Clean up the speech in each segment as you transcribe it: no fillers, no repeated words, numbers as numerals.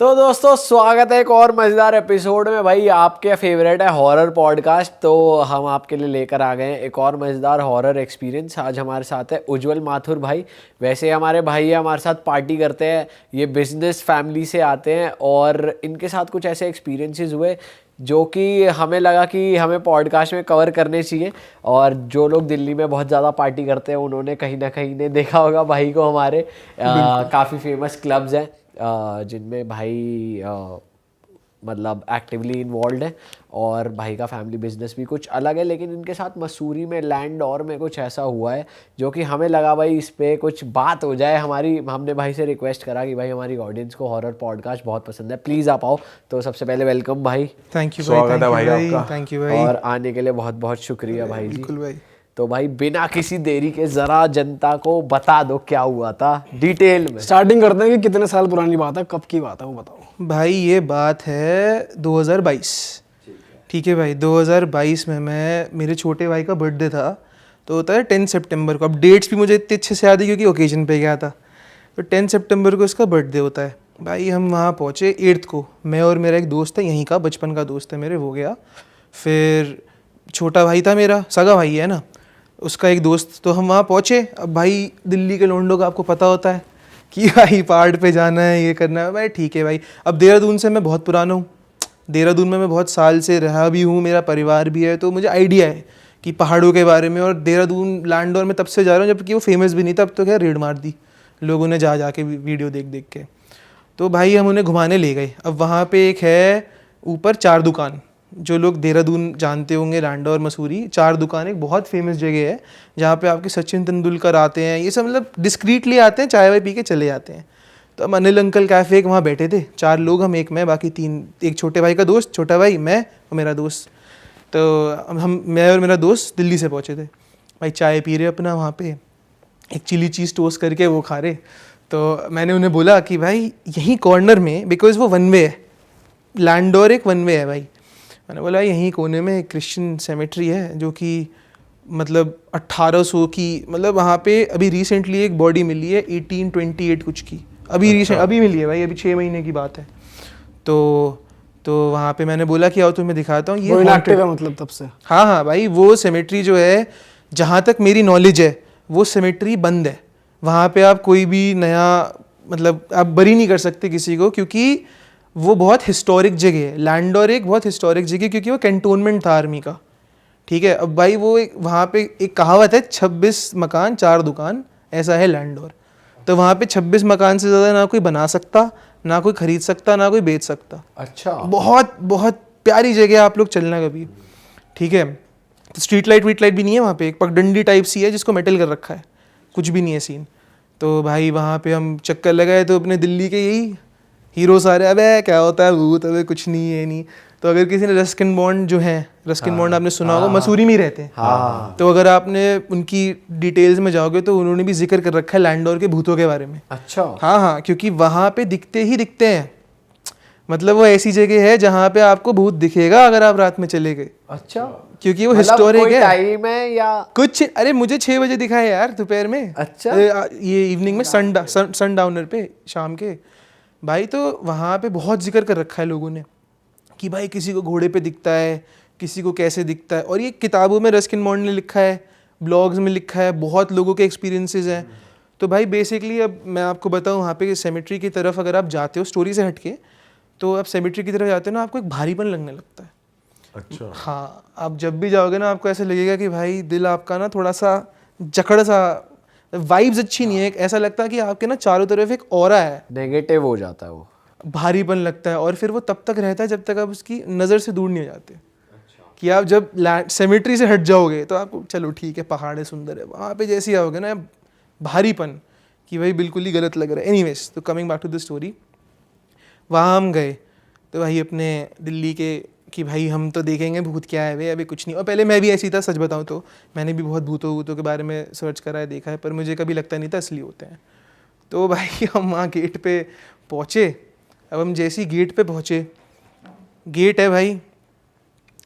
तो दोस्तों स्वागत है एक और मज़ेदार एपिसोड में। भाई आपके फेवरेट है हॉरर पॉडकास्ट, तो हम आपके लिए लेकर आ गए हैं एक और मज़ेदार हॉरर एक्सपीरियंस। आज हमारे साथ है उज्जवल माथुर भाई। वैसे हमारे भाई है, हमारे साथ पार्टी करते हैं, ये बिजनेस फैमिली से आते हैं और इनके साथ कुछ ऐसे एक्सपीरियंसेस हुए जो कि हमें लगा कि हमें पॉडकास्ट में कवर करने चाहिए। और जो लोग दिल्ली में बहुत ज़्यादा पार्टी करते हैं उन्होंने कहीं ना कहीं ने देखा होगा भाई को। हमारे काफ़ी फेमस क्लब्स हैं जिनमें भाई मतलब एक्टिवली इन्वॉल्व है और भाई का फैमिली बिजनेस भी कुछ अलग है। लेकिन इनके साथ मसूरी में लैंड और में कुछ ऐसा हुआ है जो कि हमें लगा भाई इस पे कुछ बात हो जाए। हमने भाई से रिक्वेस्ट करा कि भाई हमारी ऑडियंस को हॉरर पॉडकास्ट बहुत पसंद है, प्लीज़ आप आओ। तो सबसे पहले वेलकम भाई। थैंक यू स्वागत है भाई आपका। थैंक यू भाई और आने के लिए बहुत बहुत शुक्रिया भाई जी। बिल्कुल भाई। तो भाई बिना किसी देरी के जरा जनता को बता दो क्या हुआ था डिटेल में। स्टार्टिंग करते हैं कि कितने साल पुरानी बात है, कब की बात है वो बताओ भाई ये बात है 2022। ठीक है भाई, 2022 में मेरे छोटे भाई का बर्थडे था। तो होता है 10 सितंबर को। अब डेट्स भी मुझे इतने अच्छे से याद है क्योंकि ओकेजन पे गया था। तो 10 सितंबर को इसका बर्थडे होता है। भाई हम वहाँ पहुँचे 8th को। मैं और मेरा एक दोस्त है यहीं का, बचपन का दोस्त है मेरे, वो गया। फिर छोटा भाई था मेरा, सगा भाई है ना, उसका एक दोस्त। तो हम वहाँ पहुँचे। अब भाई दिल्ली के लोंडों का आपको पता होता है कि भाई पहाड़ पे जाना है, ये करना है। भाई ठीक है भाई। अब देहरादून से मैं बहुत पुराना हूँ, देहरादून में मैं बहुत साल से रहा भी हूँ, मेरा परिवार भी है, तो मुझे आइडिया है कि पहाड़ों के बारे में। और देहरादून लैंडोर में तब से जा रहा हूँ जबकि वो फेमस भी नहीं था। अब तो क्या रेड मार दी लोगों ने जा के वीडियो देख देख के। तो भाई हम उन्हें घुमाने ले गए। अब वहाँ पे एक है ऊपर 4 दुकान, जो लोग देहरादून जानते होंगे, लैंडोर मसूरी 4 दुकान, एक बहुत फेमस जगह है जहाँ पे आपके सचिन तेंदुलकर आते हैं। ये सब मतलब डिस्क्रीटली आते हैं, चाय वाय पी के चले जाते हैं। तो हम अनिल अंकल कैफ़े एक वहाँ बैठे थे, 4 लोग हम, एक मैं, बाकी 3, एक छोटे भाई का दोस्त, छोटा भाई, मैं और मेरा दोस्त। तो मैं और मेरा दोस्त दिल्ली से पहुँचे थे। भाई चाय पी रहे अपना वहाँ पे, एक चिली चीज़ टोस्ट करके वो खा रहे। तो मैंने उन्हें बोला कि भाई यहीं कॉर्नर में, बिकॉज वो वन वे है, लैंडोर एक वन वे है भाई, मैंने बोला यहीं कोने में क्रिश्चियन सेमेट्री है जो कि मतलब 1800 की, मतलब वहाँ पे अभी रिसेंटली एक बॉडी मिली है 1828 कुछ की, अभी मिली है भाई, अभी 6 महीने की बात है। तो वहाँ पे मैंने बोला कि आओ तुम्हें दिखाता हूँ, ये इनएक्टिव है मतलब तब से। हाँ भाई, वो सेमेट्री जो है, जहाँ तक मेरी नॉलेज है, वो सेमेट्री बंद है। वहाँ पे आप कोई भी नया मतलब आप बरी नहीं कर सकते किसी को, क्योंकि वो बहुत हिस्टोरिक जगह है। लैंडोर एक बहुत हिस्टोरिक जगह, क्योंकि वो कैंटोनमेंट था आर्मी का। ठीक है। अब भाई वो वहाँ पे एक कहावत है, 26 मकान 4 दुकान, ऐसा है लैंडोर। तो वहाँ पे 26 मकान से ज़्यादा ना कोई बना सकता, ना कोई खरीद सकता, ना कोई बेच सकता। अच्छा। बहुत बहुत प्यारी जगह, आप लोग चलना कभी। ठीक है। तो स्ट्रीट लाइट वीट लाइट भी नहीं है वहाँ पे, एक पगडंडी टाइप सी है जिसको मेटल कर रखा है, कुछ भी नहीं है सीन। तो भाई वहाँ पे हम चक्कर लगाए, तो अपने दिल्ली के यही हीरो सारे, अबे क्या होता है भूत, अबे कुछ नहीं है नहीं। तो अगर किसी ने रस्किन बॉन्ड जो है, रस्किन बॉन्ड आपने सुना होगा, मसूरी में ही रहते हैं। तो अगर आपने उनकी डिटेल्स में जाओगे तो उन्होंने भी जिक्र कर रखा है लैंडोर के भूतों के बारे में। अच्छा। हाँ, क्योंकि वहाँ पे दिखते ही दिखते हैं। मतलब वो ऐसी जगह है जहाँ पे आपको भूत दिखेगा अगर आप रात में चले गए। अच्छा। क्योंकि वो हिस्टोरिक है। टाइम है या कुछ, अरे मुझे 6 बजे दिखा है यार दोपहर में। अच्छा। ये इवनिंग में सनडाउनर पे शाम के। भाई तो वहाँ पे बहुत जिक्र कर रखा है लोगों ने कि भाई किसी को घोड़े पे दिखता है, किसी को कैसे दिखता है। और ये किताबों में रस्किन बॉन्ड ने लिखा है, ब्लॉग्स में लिखा है, बहुत लोगों के एक्सपीरियंसेस हैं। तो भाई बेसिकली अब मैं आपको बताऊँ, वहाँ पे सेमेट्री की तरफ अगर आप जाते हो स्टोरी से हटके, तो आप सेमेट्री की तरफ जाते हो ना, आपको एक भारीपन लगने लगता है। अच्छा। हाँ, आप जब भी जाओगे ना, आपको ऐसे लगेगा कि भाई दिल आपका ना थोड़ा सा जकड़ सा, वाइब्स अच्छी नहीं है। ऐसा लगता है कि आपके ना चारों तरफ एक ऑरा है, नेगेटिव हो जाता है वो, भारीपन लगता है। और फिर वो तब तक रहता है जब तक आप उसकी नज़र से दूर नहीं हो जाते। कि आप जब सेमेट्री से हट जाओगे तो आपको चलो ठीक है, पहाड़ है, सुंदर है, वहाँ पे जैसे ही आओगे ना भारीपन कि भाई बिल्कुल ही गलत लग रहा है। एनीवेज, तो coming back to the story, वहाँ हम गए तो भाई अपने दिल्ली के कि भाई हम तो देखेंगे भूत क्या है भाई, अभी कुछ नहीं। और पहले मैं भी ऐसी था, सच बताऊँ तो मैंने भी बहुत भूतों के बारे में सर्च करा है, देखा है, पर मुझे कभी लगता नहीं था असली होते हैं। तो भाई हम वहाँ गेट पे पहुँचे। अब हम जैसी गेट पे पहुँचे, गेट है भाई,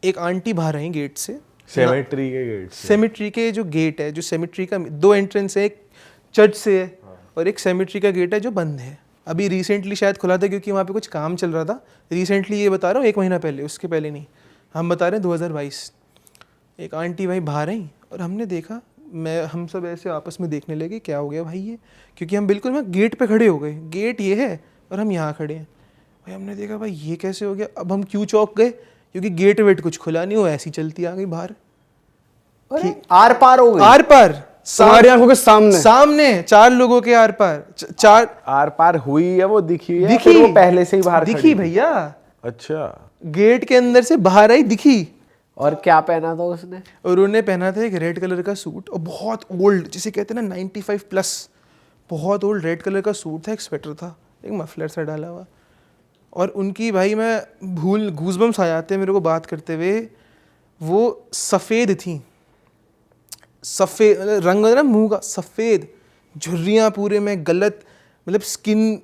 एक आंटी बाहर आई गेट से, सेमेट्री के गेट से। सेमेट्री के जो गेट है, जो सेमेट्री का 2 एंट्रेंस है, एक चर्च से है और एक सेमेट्री का गेट है जो बंद है। अभी रिसेंटली शायद खुला था क्योंकि वहाँ पे कुछ काम चल रहा था। रिसेंटली ये बता रहा हूँ 1 महीना पहले, उसके पहले नहीं, हम बता रहे हैं 2022। एक आंटी भाई बाहर आई और हमने देखा, हम सब ऐसे आपस में देखने लगे क्या हो गया भाई ये, क्योंकि हम बिल्कुल वहाँ गेट पे खड़े हो गए, गेट ये है और हम यहाँ खड़े हैं। भाई हमने देखा भाई ये कैसे हो गया। अब हम क्यों चौंक गए, क्योंकि गेट वेट कुछ खुला नहीं, वो ऐसी चलती आ गई बाहर। आर पार हो गई। आर पार हमारी आंखों के सामने सामने 4 लोगों के आर पार, 4 आर पार हुई है, वो दिखी है, दिखी, फिर वो पहले से ही बाहर खड़ी दिखी थी? भैया, अच्छा, गेट के अंदर से बाहर आई, दिखी। और क्या पहना था उसने? और उन्होंने पहना था एक रेड कलर का सूट, और बहुत ओल्ड, जिसे कहते हैं ना 95 प्लस, बहुत ओल्ड रेड कलर का सूट था, एक स्वेटर था, एक मफलर सा डाला हुआ। और उनकी भाई मैं भूल गूज़बम्स आ जाते हैं मेरे को बात करते हुए, वो सफ़ेद थी, सफ़ेद रंग ना मुंह का सफ़ेद, झुर्रियाँ पूरे में, गलत मतलब स्किन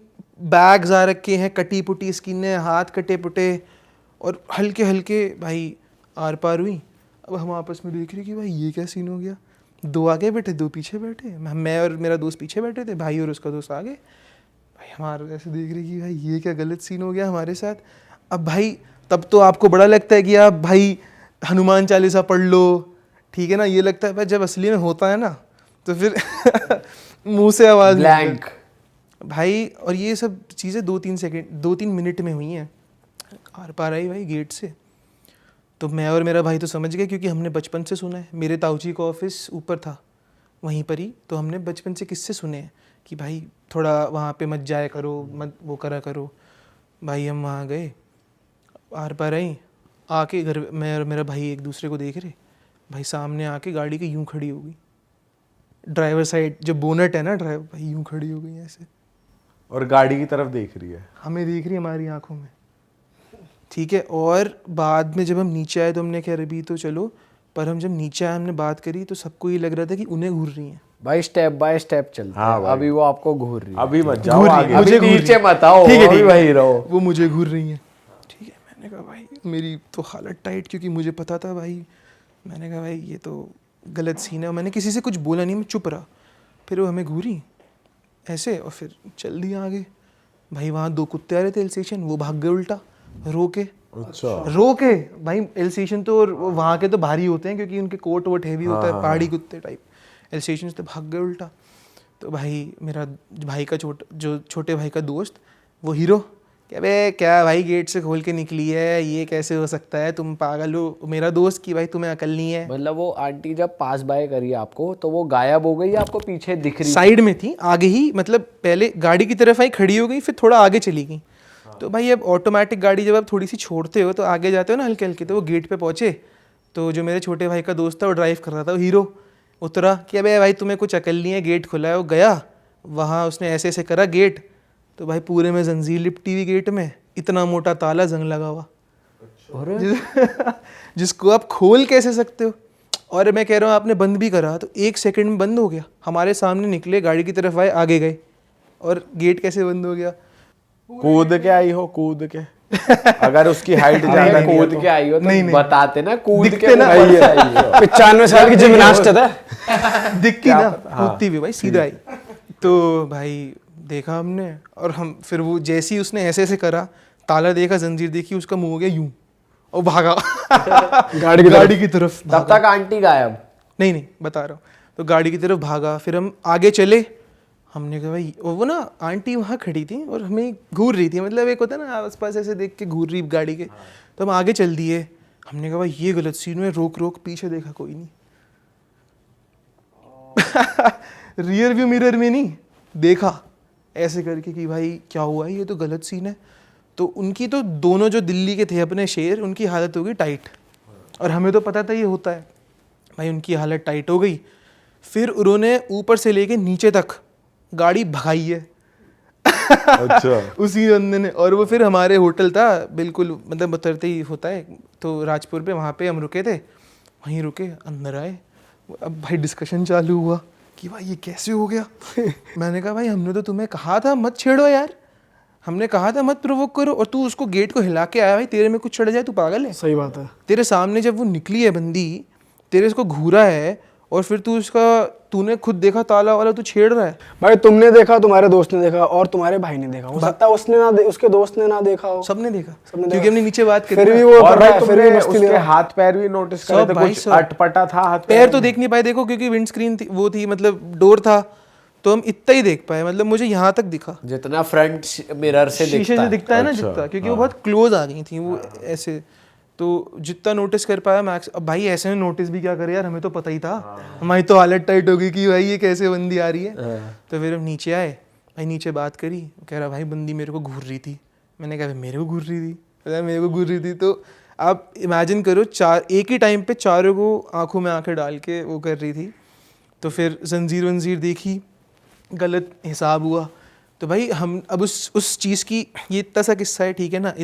बैग्स आ रखे हैं, कटी पुटी स्किन है, हाथ कटे पुटे, और हल्के हल्के भाई आर पार हुई। अब हम आपस में देख रहे कि भाई ये क्या सीन हो गया। 2 आगे बैठे, 2 पीछे बैठे, मैं और मेरा दोस्त पीछे बैठे थे, भाई और उसका दोस्त आगे। भाई हमारे ऐसे देख रहे कि भाई ये क्या गलत सीन हो गया हमारे साथ। अब भाई तब तो आपको बड़ा लगता है कि आप भाई हनुमान चालीसा पढ़ लो, ठीक है ना, ये लगता है। भाई जब असली में होता है ना तो फिर मुंह से आवाज़ ब्लैंक भाई। और ये सब चीज़ें 2-3 मिनट में हुई हैं। आर पार आई भाई गेट से, तो मैं और मेरा भाई तो समझ गए, क्योंकि हमने बचपन से सुना है, मेरे ताऊजी का ऑफिस ऊपर था वहीं पर ही, तो हमने बचपन से किससे सुने हैं कि भाई थोड़ा वहाँ पे मत जाया करो, मत वो करा करो। भाई हम वहाँ गए, आर पार आई, आके घर मैं और मेरा भाई एक दूसरे को देख रहे, भाई सामने आके गाड़ी की यूं खड़ी हो गई, ड्राइवर साइड जो बोनट है ना ड्राइवर, भाई यूं खड़ी हो गई ऐसे, और गाड़ी की तरफ देख रही है, हमें देख रही है हमारी आंखों में, ठीक है। और बाद में जब हम नीचे आए तो हमने कहा अभी तो चलो, पर हम जब नीचे आए हमने बात करी तो सबको ये लग रहा था कि उन्हें घूर रही हैं। भाई, स्टेप बाय स्टेप चलते हाँ हैं। भाई। अभी वो आपको घूर रही है, अभी मत जाओ घूर रही है, आगे, मुझे अभी घूर नीचे रही है। मत आओ, ठीक है, अभी ठीक है। वहीं रहो। वो मुझे घूर रही हैं, ठीक है। मैंने कहा भाई मेरी तो हालत टाइट, क्योंकि मुझे पता था भाई, मैंने कहा भाई ये तो गलत सीन है। मैंने किसी से कुछ बोला नहीं, मैं चुप रहा। फिर वो हमें घूरी ऐसे और फिर चल दिया आगे। भाई वहाँ 2 कुत्ते आ रहे थे एल स्टेशन, वो भाग गए उल्टा रो के। अच्छा, रो के भाई, एल स्टेशन तो वहाँ के तो भारी होते हैं क्योंकि उनके कोट वोट हैवी होता है, पहाड़ी कुत्ते टाइप। एल स्टेशन से भाग गए उल्टा। तो भाई मेरा भाई का छोटे भाई का दोस्त, वो हीरो, क्या बे क्या भाई गेट से खोल के निकली है, ये कैसे हो सकता है, तुम पागल हो। मेरा दोस्त कि भाई तुम्हें अकल नहीं है। मतलब वो आंटी जब पास बाय करी आपको तो वो गायब हो गई, आपको पीछे दिख रही? साइड में थी, आगे ही, मतलब पहले गाड़ी की तरफ आई, खड़ी हो गई, फिर थोड़ा आगे चली गई। तो भाई अब ऑटोमेटिक गाड़ी जब आप थोड़ी सी छोड़ते हो तो आगे जाते हो ना हल्के हल्के, तो वो गेट पे पहुंचे। तो जो मेरे छोटे भाई का दोस्त था वो ड्राइव कर रहा था, वो हीरो उतरा कि अबे भाई तुम्हें कुछ अकल नहीं है, गेट खुला है। वो गया वहाँ, उसने ऐसे ऐसे करा गेट, तो भाई पूरे में जंजीर लिपटी हुई गेट में, इतना मोटा ताला जंग लगा हुआ। जिसको आप खोल कैसे सकते हो। और मैं कह रहा हूँ आपने बंद भी करा तो 1 सेकंड में बंद हो गया। हमारे सामने निकले, गाड़ी की तरफ आए, आगे गए, और गेट कैसे बंद हो गया। कूद के आई हो, कूद के अगर उसकी हाइट ज्यादा नहीं है कूद तो। के आई हो तो नहीं, नहीं। बताते ना, कूद दिखते के ना। ऊपर से आई हो। 95 साल की जिम्नास्ट है। दिखती ना, कूदती हुई भाई सीधा आई। तो भाई देखा हमने, और हम फिर वो जैसे ही उसने ऐसे ऐसे करा, ताला देखा, जंजीर देखी, उसका मुंह हो गया यूं और भागा गाड़ी की तरफ तब तक आंटी गायब? नहीं बता रहा हूँ। तो गाड़ी की तरफ भागा, फिर हम आगे चले। हमने कहा भाई, और वो ना आंटी वहाँ खड़ी थी और हमें घूर रही थी, मतलब एक होता है ना आसपास ऐसे देख के घूर रही गाड़ी के। तो हम आगे चल दिए। हमने कहा भाई ये गलत सीन में, रोक पीछे देखा कोई नहीं। रियर व्यू मिरर में नहीं देखा, ऐसे करके कि भाई क्या हुआ है, ये तो गलत सीन है। तो उनकी तो दोनों जो दिल्ली के थे अपने शेर, उनकी हालत हो गई टाइट, और हमें तो पता था ये होता है। भाई उनकी हालत टाइट हो गई। फिर उन्होंने ऊपर से लेके नीचे तक गाड़ी भगाई है। अच्छा, उसी बंदे ने। और वो फिर हमारे होटल था बिल्कुल, मतलब उतरते ही होता है तो राजपुर पे, वहाँ पे हम रुके थे, वहीं रुके, अंदर आए। अब भाई डिस्कशन चालू हुआ कि भाई ये कैसे हो गया। मैंने कहा भाई हमने तो तुम्हें कहा था मत छेड़ो यार, हमने कहा था मत प्रोवोक करो, और तू उसको गेट को हिला के आया। भाई तेरे में कुछ चढ़ जाए, तू पागल है। सही बात है। तेरे सामने जब वो निकली है बंदी, तेरे इसको घूरा है, और फिर तूने खुद देखा ताला वाला, तू छेड़ रहा है। भाई तुमने देखा, तुम्हारे दोस्त ने देखा और तुम्हारे भाई ने देखा, हो सकता है उसने ना उसके दोस्त ने ना देखा हो। सबने देखा, सबने क्योंकि हमने नीचे बात करी। फिर भी वो और कर रहा भाई है, फिर भी तुमने मस्ती ले उसके रहा है। हाथ पैर भी नोटिस करे सब थे, भाई कुछ सब। अटपटा था हाथ पैर तो देख नहीं पाए, देखो क्योंकि विंड स्क्रीन थी, वो थी, मतलब डोर था, तो हम इतना ही देख पाए। मतलब मुझे यहाँ तक दिखा, जितना फ्रंट मिरर से शीशे दिखता से है। दिखता है ना अच्छा, जितना, क्योंकि वो बहुत क्लोज आ गई थी वो ऐसे, तो जितना नोटिस कर पाया मैक्स। अब भाई ऐसे में नोटिस भी क्या करे यार, हमें तो पता ही था, हमारी तो हालत टाइट हो गई कि भाई ये कैसे बंदी आ रही है। तो फिर हम नीचे आए, भाई नीचे बात करी, कह रहा भाई बंदी मेरे को घूर रही थी। मैंने कहा मेरे को घूर रही थी, मेरे को घूर रही थी। तो आप इमेजिन करो, एक ही टाइम पे चारों को आंखों में आंखें डाल के वो कर रही थी। तो फिर जंजीर वंजीर देखी, गलत हिसाब हुआ। तो भाई हम अब उस चीज़ की, ये इतना सा किस्सा है, ठीक है ना,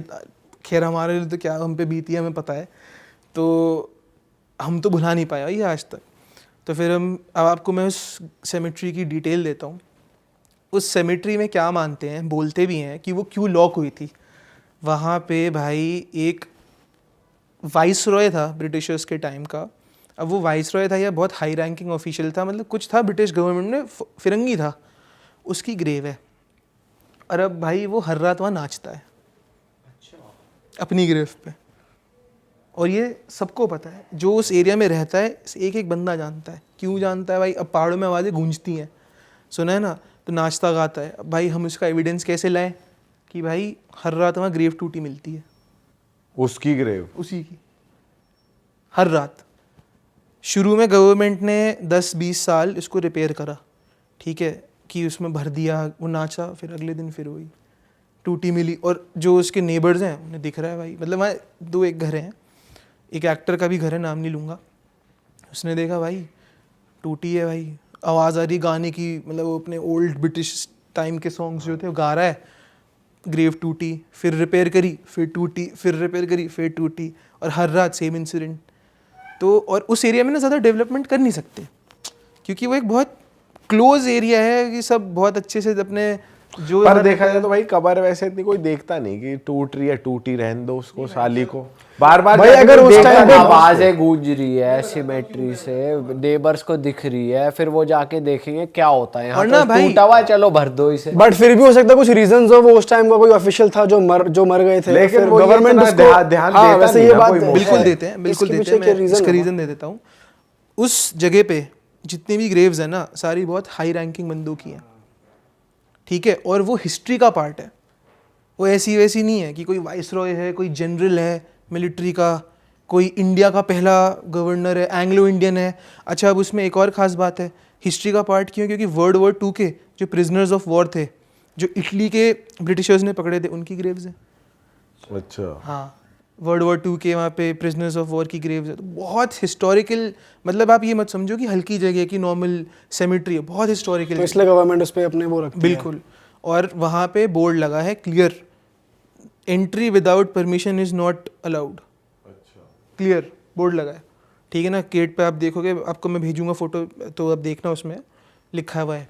खैर हमारे लिए तो क्या हम पे बीती है हमें पता है, तो हम तो भुला नहीं पाया ये आज तक। तो फिर अब आपको मैं उस सेमेट्री की डिटेल देता हूँ। उस सेमेट्री में क्या मानते हैं, बोलते भी हैं कि वो क्यों लॉक हुई थी। वहाँ पे भाई एक वाइस रॉय था ब्रिटिशर्स के टाइम का। अब वो वाइस रॉय था या बहुत हाई रैंकिंग ऑफिशियल था, मतलब कुछ था ब्रिटिश गवर्नमेंट में, फिरंगी था, उसकी ग्रेव है। और अब भाई वो हर रात वहाँ नाचता है अपनी ग्रेव पे, और ये सबको पता है, जो उस एरिया में रहता है एक एक बंदा जानता है। क्यों जानता है भाई, अब पहाड़ों में आवाज़ें गूंजती हैं, सुना है ना, तो नाचता गाता है। अब भाई हम उसका एविडेंस कैसे लाएं कि भाई हर रात वहाँ ग्रेव टूटी मिलती है, उसकी ग्रेव, उसी की, हर रात। शुरू में गवर्नमेंट ने 10-20 साल इसको रिपेयर करा, ठीक है, कि उसमें भर दिया, वो नाचा, फिर अगले दिन फिर वही टूटी मिली। और जो उसके नेबर्स हैं उन्हें दिख रहा है भाई, मतलब वहाँ 2-1 घर हैं, एक एक्टर का भी घर है, नाम नहीं लूँगा, उसने देखा भाई टूटी है भाई, आवाज़ आ रही गाने की, मतलब वो अपने ओल्ड ब्रिटिश टाइम के सॉन्ग्स जो थे वो गा रहा है, ग्रेव टूटी, फिर रिपेयर करी, फिर टूटी, फिर रिपेयर करी, फिर टूटी, और हर रात सेम इंसिडेंट। तो और उस एरिया में ना ज़्यादा डेवलपमेंट कर नहीं सकते, क्योंकि वो एक बहुत क्लोज एरिया है कि सब बहुत अच्छे से अपने जो पर देखा जाए तो भाई कबर वैसे इतनी कोई देखता नहीं कि टूट रही है, टूटी रहने दो उसको, साली को बार बार भाई अगर उस टाइम पे आवाजें गूंज रही है सिमेट्री से, नेबर्स को दिख रही है, फिर वो जाके देखेंगे क्या होता है यहाँ, और ना तो भाई- टूटा हुआ है, चलो भर दो इसे। बट फिर भी हो सकता है कुछ रीजंस हो, वो उस टाइम का कोई ऑफिशियल था जो मर गए थे, लेकिन फिर वो ये गवर्नमेंट इतना उसको ध्यान हाँ, देता वैसे नहीं ये ना बात कोई है। बिल्कुल देते हैं, बिल्कुल इसके देते पीछे हैं। क्या मैं reason इसका होगा? रीज़न दे देता हूँ। उस जगह पे जितनी भी ग्रेव्स है ना, सारी बहुत हाई रैंकिंग बंदों की हैं, ठीक है, और वो हिस्ट्री का पार्ट है, वो ऐसी वैसी नहीं है कि कोई वाइस रॉय है, कोई जनरल है मिलिट्री का, कोई इंडिया का पहला गवर्नर है, एंग्लो इंडियन है। अच्छा, अब उसमें एक और ख़ास बात है, हिस्ट्री का पार्ट क्यों, क्योंकि वर्ल्ड वॉर 2 के जो प्रिजनर्स ऑफ वॉर थे, जो इटली के ब्रिटिशर्स ने पकड़े थे, उनकी ग्रेव्स हैं। अच्छा, हाँ, वर्ल्ड वॉर 2 के वहाँ पे प्रिजनर्स ऑफ वॉर की ग्रेव्स है, तो बहुत हिस्टोरिकल, मतलब आप ये मत समझो कि हल्की जगह की नॉर्मल सेमेट्री है, बहुत हिस्टोरिकल। तो इसलिए गवर्नमेंट उस पर अपने वो रखती है। बिल्कुल, और वहाँ पे बोर्ड लगा है clear, entry without permission is not allowed. Clear board लगा है, ठीक है ना, गेट पे आप देखोगे, आपको मैं भेजूंगा फोटो, तो आप देखना, उसमें लिखा हुआ है।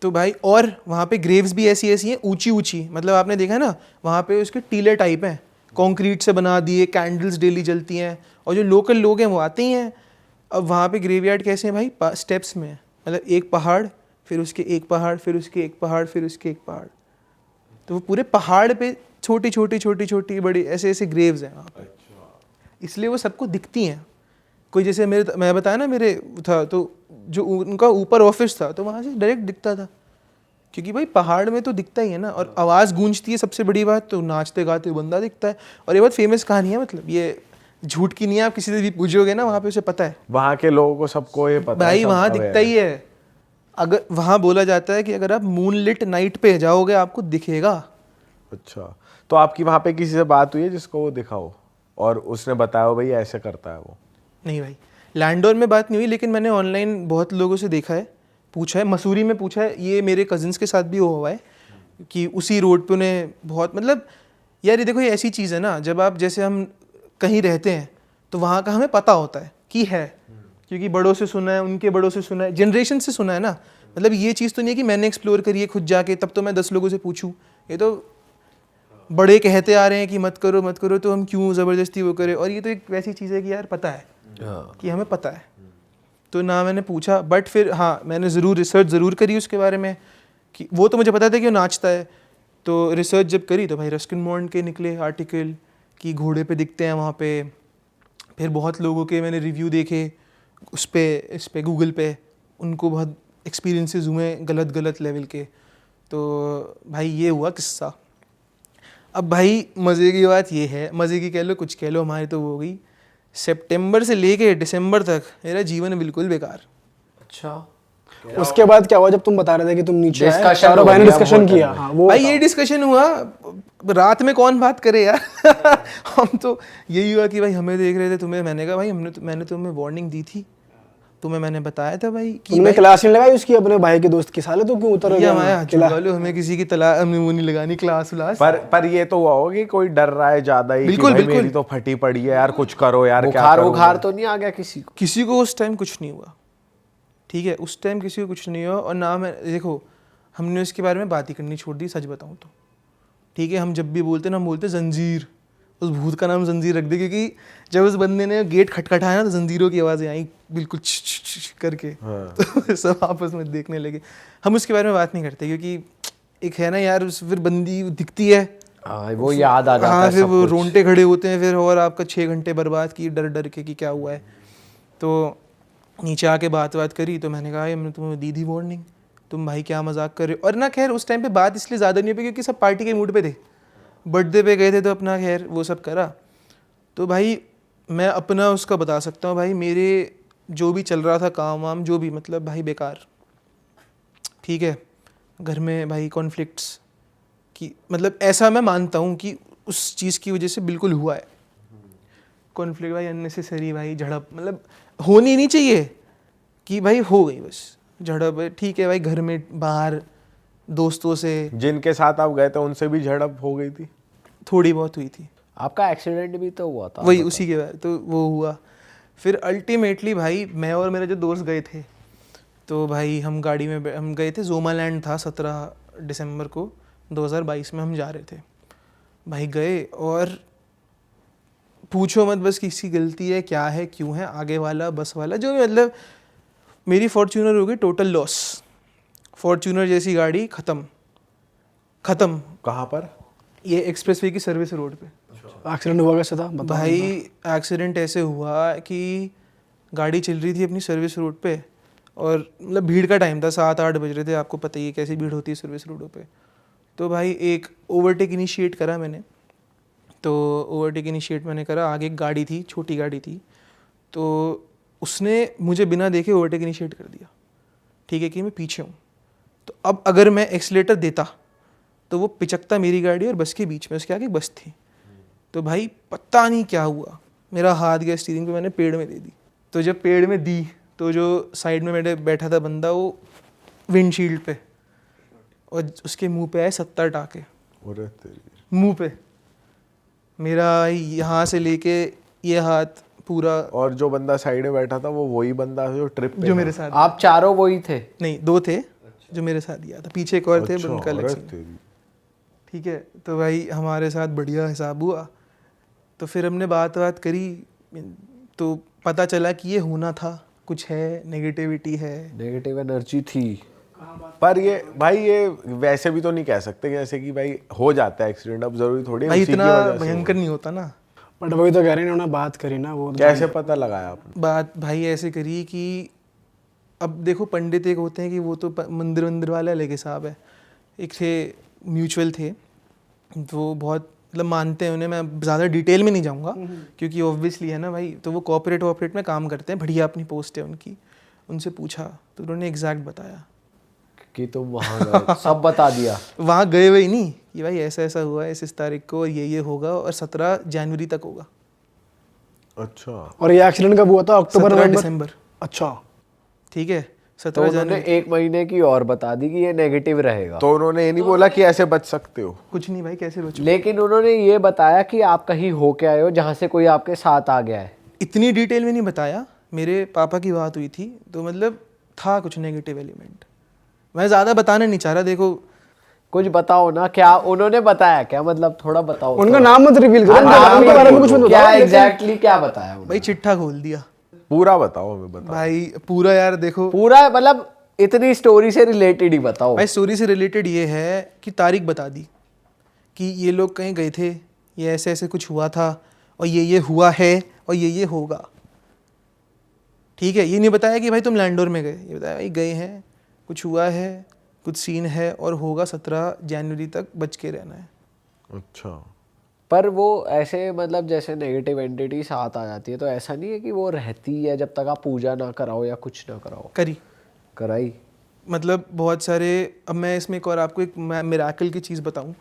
तो भाई, और वहाँ पे ग्रेव्स भी ऐसी ऐसी हैं, ऊंची ऊंची, मतलब आपने देखा है ना, वहाँ पे उसके टीले टाइप हैं, कंक्रीट से बना दिए, कैंडल्स डेली जलती हैं, और जो लोकल लोग हैं वो आते ही हैं। अब वहाँ पे ग्रेवयार्ड कैसे हैं भाई, स्टेप्स में है, मतलब एक पहाड़, फिर उसके एक पहाड़, फिर उसके एक पहाड़, फिर उसके एक पहाड़, तो वो पूरे पहाड़ पे छोटी छोटी छोटी छोटी बड़ी ऐसे ऐसे ग्रेव्स हैं वहाँ पे, इसलिए वो सबको दिखती हैं। कोई जैसे मैं बताया ना, मेरे था तो जो उनका ऊपर ऑफिस था, तो वहाँ से डायरेक्ट दिखता था, क्योंकि भाई पहाड़ में तो दिखता ही है ना, और आवाज़ गूंजती है, सबसे बड़ी बात, तो नाचते गाते बंदा दिखता है। और ये बहुत फेमस कहानी है, मतलब ये झूठ की नहीं है, आप किसी से भी पूछोगे ना वहाँ पे उसे पता है, वहाँ के लोगों को सबको ये पता है, भाई सब वहाँ aware दिखता ही है। अगर वहाँ बोला जाता है कि अगर आप मून लिट नाइट पे जाओगे आपको दिखेगा। अच्छा, तो आपकी वहाँ पे किसी से बात हुई है जिसको वो दिखा हो और उसने बताया हो भाई ऐसे करता है वो? नहीं भाई, लैंडोर में बात नहीं हुई, लेकिन मैंने ऑनलाइन बहुत लोगों से देखा है, पूछा है, मसूरी में पूछा है, ये मेरे कजिन्स के साथ भी हुआ है कि उसी रोड पे उन्हें बहुत, मतलब यार ये देखो, ये ऐसी चीज़ है ना, जब आप जैसे हम कहीं रहते हैं तो वहाँ का हमें पता होता है कि है, क्योंकि बड़ों से सुना है, उनके बड़ों से सुना है, जनरेशन से सुना है ना, मतलब ये चीज़ तो नहीं है कि मैंने एक्सप्लोर करी है खुद जाके, तब तो मैं 10 लोगों से पूछूं, ये तो बड़े कहते आ रहे हैं कि मत करो मत करो, तो हम क्यों ज़बरदस्ती वो करें। और ये तो एक वैसी चीज़ है कि यार पता है कि हमें पता है, तो ना मैंने पूछा, बट फिर हाँ मैंने ज़रूर रिसर्च ज़रूर करी उसके बारे में कि वो तो मुझे पता था कि वो नाचता है। तो रिसर्च जब करी तो भाई रस्किन बॉन्ड के निकले आर्टिकल कि घोड़े पे दिखते हैं वहाँ पे। फिर बहुत लोगों के मैंने रिव्यू देखे इस पे गूगल पे, उनको बहुत एक्सपीरियंसेस हुए गलत लेवल के। तो भाई ये हुआ किस्सा। अब भाई मज़े की बात ये है, मज़े की कह लो कुछ कह लो, हमारी तो वो हो गई सितंबर से लेके दिसंबर तक मेरा जीवन बिल्कुल बेकार। अच्छा, उसके बाद क्या हुआ जब तुम बता रहे थे कि तुम नीचे आए, Discussion चारों हो भाई ने गया डिस्कशन बहुत किया? हाँ वो भाई ये डिस्कशन हुआ, रात में कौन बात करे यार हम तो यही हुआ कि भाई हमें देख रहे थे तुम्हें, मैंने कहा भाई मैंने तुम्हें वार्निंग दी थी, तुम्हें मैंने बताया था भाई कि तुमने क्लास नहीं लगाई उसकी अपने भाई के दोस्त की, साले तो क्यों उतर गया? हमारे हमें किसी की हमें वो नहीं लगानी क्लास व्लास। पर ये तो हुआ होगा कि कोई डर रहा है ज्यादा ही, बिल्कुल, कि भाई बिल्कुल। मेरी तो फटी पड़ी है यार, कुछ करो यार, क्या बुखार करूं बुखार मैं? तो नहीं आ गया किसी को? किसी को उस टाइम कुछ नहीं हुआ, ठीक है, उस टाइम किसी को कुछ नहीं हुआ। और ना मैं देखो हमने उसके बारे में बात ही करनी छोड़ दी, सच बताऊं तो, ठीक है। हम जब भी बोलते ना, हम बोलते जंजीर, उस भूत का नाम जंजीर रख दे, क्योंकि जब उस बंदे ने गेट खटखटाया ना तो जंजीरों की आवाज़ें आई बिल्कुल छ छ छ करके। तो सब आपस में देखने लगे। हम उसके बारे में बात नहीं करते क्योंकि एक है ना यार, फिर बंदी दिखती है, वो याद आ जाता हाँ, है फिर सब वो कुछ। रोंगटे खड़े होते हैं फिर, और आपका 6 घंटे बर्बाद किए डर डर के कि क्या हुआ है। तो नीचे आके बात करी तो मैंने कहा मैंने तुम्हें दी थी वार्निंग, तुम भाई क्या मजाक कर रहे हो। और ना खैर उस टाइम पे बात इसलिए ज़्यादा नहीं हुई क्योंकि सब पार्टी के मूड पे थे, बर्थडे पे गए थे तो अपना खैर वो सब करा। तो भाई मैं अपना उसका बता सकता हूँ भाई, मेरे जो भी चल रहा था काम वाम जो भी, मतलब भाई बेकार, ठीक है। घर में भाई कॉन्फ्लिक्ट्स की, मतलब ऐसा मैं मानता हूँ कि उस चीज़ की वजह से बिल्कुल हुआ है कॉन्फ्लिक्ट भाई, अननेसेसरी भाई झड़प, मतलब होनी नहीं चाहिए कि भाई हो गई बस झड़प, ठीक है भाई, घर में बाहर दोस्तों से जिनके साथ आप गए थे उनसे भी झड़प हो गई थी? थोड़ी बहुत हुई थी। आपका एक्सीडेंट भी तो हुआ था? वही उसी के बाद तो वो हुआ। फिर अल्टीमेटली भाई मैं और मेरे जो दोस्त गए थे, तो भाई हम गाड़ी में हम गए थे, जोमालैंड था, 17 दिसंबर को 2022 में हम जा रहे थे भाई। गए और पूछो मत बस किसकी गलती है क्या है क्यों है, आगे वाला बस वाला जो भी, मतलब मेरी फॉर्च्यूनर हो गई टोटल लॉस। फॉर्च्यूनर जैसी गाड़ी ख़त्म। कहाँ पर? ये एक्सप्रेसवे की सर्विस रोड पे। एक्सीडेंट हुआ कैसे था बताओ? भाई एक्सीडेंट ऐसे हुआ कि गाड़ी चल रही थी अपनी सर्विस रोड पे, और मतलब भीड़ का टाइम था, 7-8 बज रहे थे, आपको पता ही है कैसी भीड़ होती है सर्विस रोडों पे। तो भाई एक ओवरटेक इनिशिएट करा मैंने, तो ओवरटेक इनिशिएट मैंने करा, आगे एक गाड़ी थी, छोटी गाड़ी थी, तो उसने मुझे बिना देखे ओवरटेक इनिशिएट कर दिया, ठीक है, कि मैं पीछे हूँ। तो अब अगर मैं एक्सीलेटर देता तो वो पिचकता मेरी गाड़ी और बस के बीच में, उसके आगे बस थी। तो भाई पता नहीं क्या हुआ, मेरा हाथ गया स्टीयरिंग पे, मैंने पेड़ में दे दी। तो जब पेड़ में दी तो जो साइड में मेरे बैठा था बंदा, वो विंडशील्ड पे, और उसके मुंह पे आए 70 टाके मुंह पे। मेरा यहाँ से लेके ये हाथ पूरा। और जो बंदा साइड में बैठा था वो वही बंदा है जो ट्रिप पे जो था? मेरे साथ, आप चारों वही थे? नहीं 2 थे जो मेरे साथ गया था, पीछे एक और थे, अच्छा, उनका अलग अरे सीन। तेरी। ठीक है, तो भाई हमारे साथ बढ़िया हिसाब हुआ। तो फिर हमने बात करी, तो पता चला कि ये होना था, कुछ है, नेगेटिविटी है, नेगेटिव एनर्जी थी। पर ये भाई ये वैसे भी तो नहीं कह सकते जैसे कि भाई हो जाता है एक्सीडेंट, अब जरूरी थोड़ी है भाई उसी की इतना वजह से भयंकर नहीं होता ना। बट वही तो कह रहे हैं, उन्होंने बात करी ना, वो कैसे पता लगाया आपने? बात भाई ऐसे करी कि अब देखो पंडित एक होते हैं कि वो तो मंदिर वाला अलग हिसाब है। एक थे म्यूचुअल थे, वो बहुत मतलब मानते हैं उन्हें, मैं ज़्यादा डिटेल में नहीं जाऊँगा क्योंकि ऑब्वियसली है ना भाई, तो वो कॉर्पोरेट में काम करते हैं, बढ़िया अपनी पोस्ट है उनकी। उनसे पूछा तो उन्होंने एग्जैक्ट बताया कि तुम वहाँ गए, सब बता दिया। वहाँ गए हुए नहीं कि भाई ऐसा ऐसा हुआ है इस तारीख को, और ये होगा, और 17 जनवरी तक होगा। अच्छा, और ये एक्सीडेंट कब हुआ था? अक्टूबर 17 नवंबर? दिसंबर, अच्छा, ठीक है, तो 17 उन्होंने जनवरी। 1 महीने की और बता दी कि ये नेगेटिव रहेगा। तो उन्होंने ये नहीं बोला कि ऐसे बच सकते हो? कुछ नहीं भाई, कैसे बचो। लेकिन उन्होंने ये बताया कि आप कहीं होके आए हो जहाँ से कोई आपके साथ आ गया है। इतनी डिटेल में नहीं बताया, मेरे पापा की बात हुई थी तो मतलब था कुछ नेगेटिव एलिमेंट, मैं ज़्यादा बताना नहीं चाह रहा। देखो कुछ बताओ ना, क्या उन्होंने बताया, क्या मतलब थोड़ा बताओ। उनका नाम मत रिवील करो, हाँ, उनके बारे में कुछ मत क्या बताओ। एग्जैक्टली क्या बताया उन्होंने? भाई चिट्ठा खोल दिया पूरा बताओ, हमें बताओ भाई पूरा यार देखो पूरा मतलब इतनी स्टोरी से रिलेटेड ही बताओ। भाई। स्टोरी से रिलेटेड ये है कि तारीख बता दी कि ये लोग कहीं गए थे, ये ऐसे ऐसे कुछ हुआ था, और ये हुआ है, और ये होगा। ठीक है, ये नहीं बताया कि भाई तुम लैंडोर में गए, ये बताया भाई गए हैं, कुछ हुआ है, कुछ सीन है, और होगा 17 जनवरी तक बच के रहना है। अच्छा, पर वो ऐसे मतलब जैसे नेगेटिव एंटिटी साथ आ जाती है, तो ऐसा नहीं है कि वो रहती है जब तक आप पूजा ना कराओ या कुछ ना कराओ? करी, कराई। मतलब बहुत सारे। अब मैं इसमें एक और आपको एक मिराकल की चीज़ बताऊं।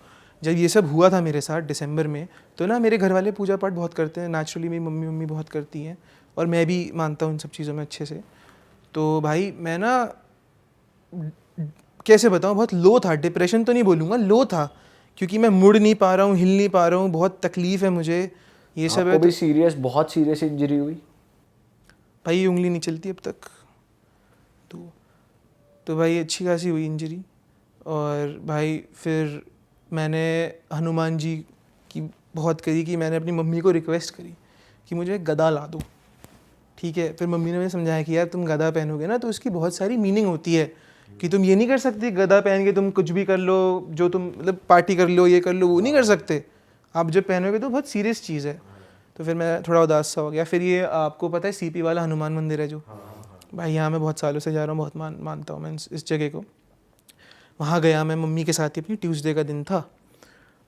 जब ये सब हुआ था मेरे साथ दिसंबर में, तो ना मेरे घर वाले पूजा पाठ बहुत करते हैं, नेचुरली मेरी मम्मी बहुत करती हैं, और मैं भी मानता हूँ इन सब चीज़ों में अच्छे से। तो भाई मैं ना कैसे बताऊँ, बहुत लो था, डिप्रेशन तो नहीं बोलूँगा, लो था, क्योंकि मैं मुड़ नहीं पा रहा हूँ, हिल नहीं पा रहा हूँ, बहुत तकलीफ़ है मुझे, ये सब है। आपको भी सीरियस, बहुत सीरियस इंजरी हुई? भाई ये उंगली नहीं चलती अब तक, तो भाई अच्छी खासी हुई इंजरी। और भाई फिर मैंने हनुमान जी की बहुत करी कि मैंने अपनी मम्मी को रिक्वेस्ट करी कि मुझे गदा ला दो। ठीक है, फिर मम्मी ने मुझे समझाया कि यार तुम गदा पहनोगे ना तो उसकी बहुत सारी मीनिंग होती है, कि तुम ये नहीं कर सकते गदा पहन के तुम कुछ भी कर लो, जो तुम मतलब पार्टी कर लो, ये कर लो, वो नहीं कर सकते। आप जब पहनोगे तो बहुत सीरियस चीज़ है। तो फिर मैं थोड़ा उदास सा हो गया। फिर ये आपको पता है सीपी वाला हनुमान मंदिर है जो, भाई यहाँ मैं बहुत सालों से जा रहा हूँ, बहुत मानता हूँ मैं इस जगह को। वहाँ गया मैं मम्मी के साथ ही, अपनी ट्यूसडे का दिन था,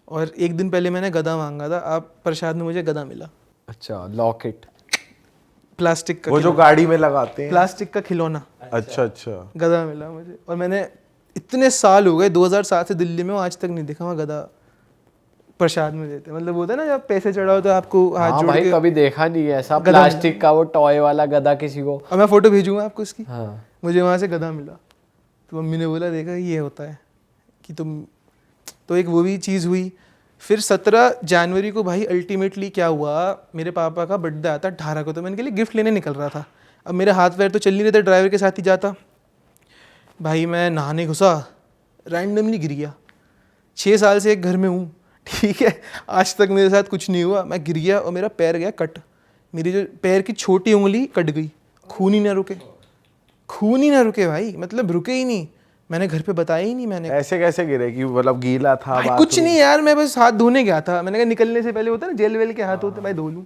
और एक दिन पहले मैंने गदा मांगा था। आप प्रसाद में मुझे गदा मिला। अच्छा, लॉकेट? प्लास्टिक का, वो जो गाड़ी में लगाते हैं, प्लास्टिक का खिलौना। अच्छा अच्छा, गदा मिला मुझे, और मैंने इतने साल हो गए, 2007 से दिल्ली में हूँ, आज तक नहीं देखा वहाँ गदा प्रसाद में देते। मतलब होता है ना जब पैसे चढ़ाओ तो आपको हाथ हाँ जोड़ भाई, के कभी देखा नहीं है ऐसा गधा प्लास्टिक का वो टॉय वाला गधा किसी को। और मैं फ़ोटो भेजूँगा आपको इसकी। हाँ। मुझे वहाँ से गधा मिला, तो मम्मी ने बोला देखा ये होता है कि तुम, तो एक वो भी चीज़ हुई। फिर 17 जनवरी को भाई अल्टीमेटली क्या हुआ, मेरे पापा का बर्थडे आता 18 को, तो मैं इनके लिए गिफ्ट लेने निकल रहा था। अब मेरे हाथ पैर तो चल नहीं रहे थे, ड्राइवर के साथ ही जाता। भाई मैं नहाने घुसा, रैंडमली गिर गया। 6 साल से एक घर में हूँ, ठीक है, आज तक मेरे साथ कुछ नहीं हुआ। मैं गिर गया और मेरा पैर गया कट, मेरी जो पैर की छोटी उंगली कट गई, खून ही ना रुके, खून ही ना रुके भाई, मतलब रुके ही नहीं। मैंने घर पे बताया ही नहीं। मैंने ऐसे कैसे गिरे कि मतलब गीला था? भाई कुछ नहीं यार, मैं बस हाथ धोने गया था। मैंने कहा निकलने से पहले होता है ना जेल वेल के हाथ होते, भाई धो लूँ,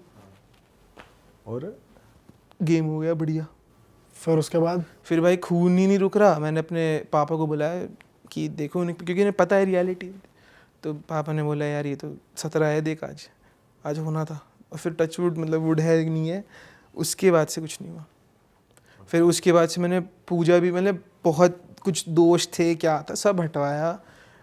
और गेम हो गया बढ़िया। फिर उसके बाद फिर भाई खून ही नहीं रुक रहा। मैंने अपने पापा को बुलाया कि देखो उन्हें, क्योंकि उन्हें पता है रियलिटी। तो पापा ने बोला यार ये तो 17 है, देख आज होना था। और फिर टच वुड, मतलब वुड है नहीं है, उसके बाद से कुछ नहीं हुआ। फिर उसके बाद से मैंने पूजा भी, मतलब बहुत कुछ दोष थे क्या था, सब हटवाया,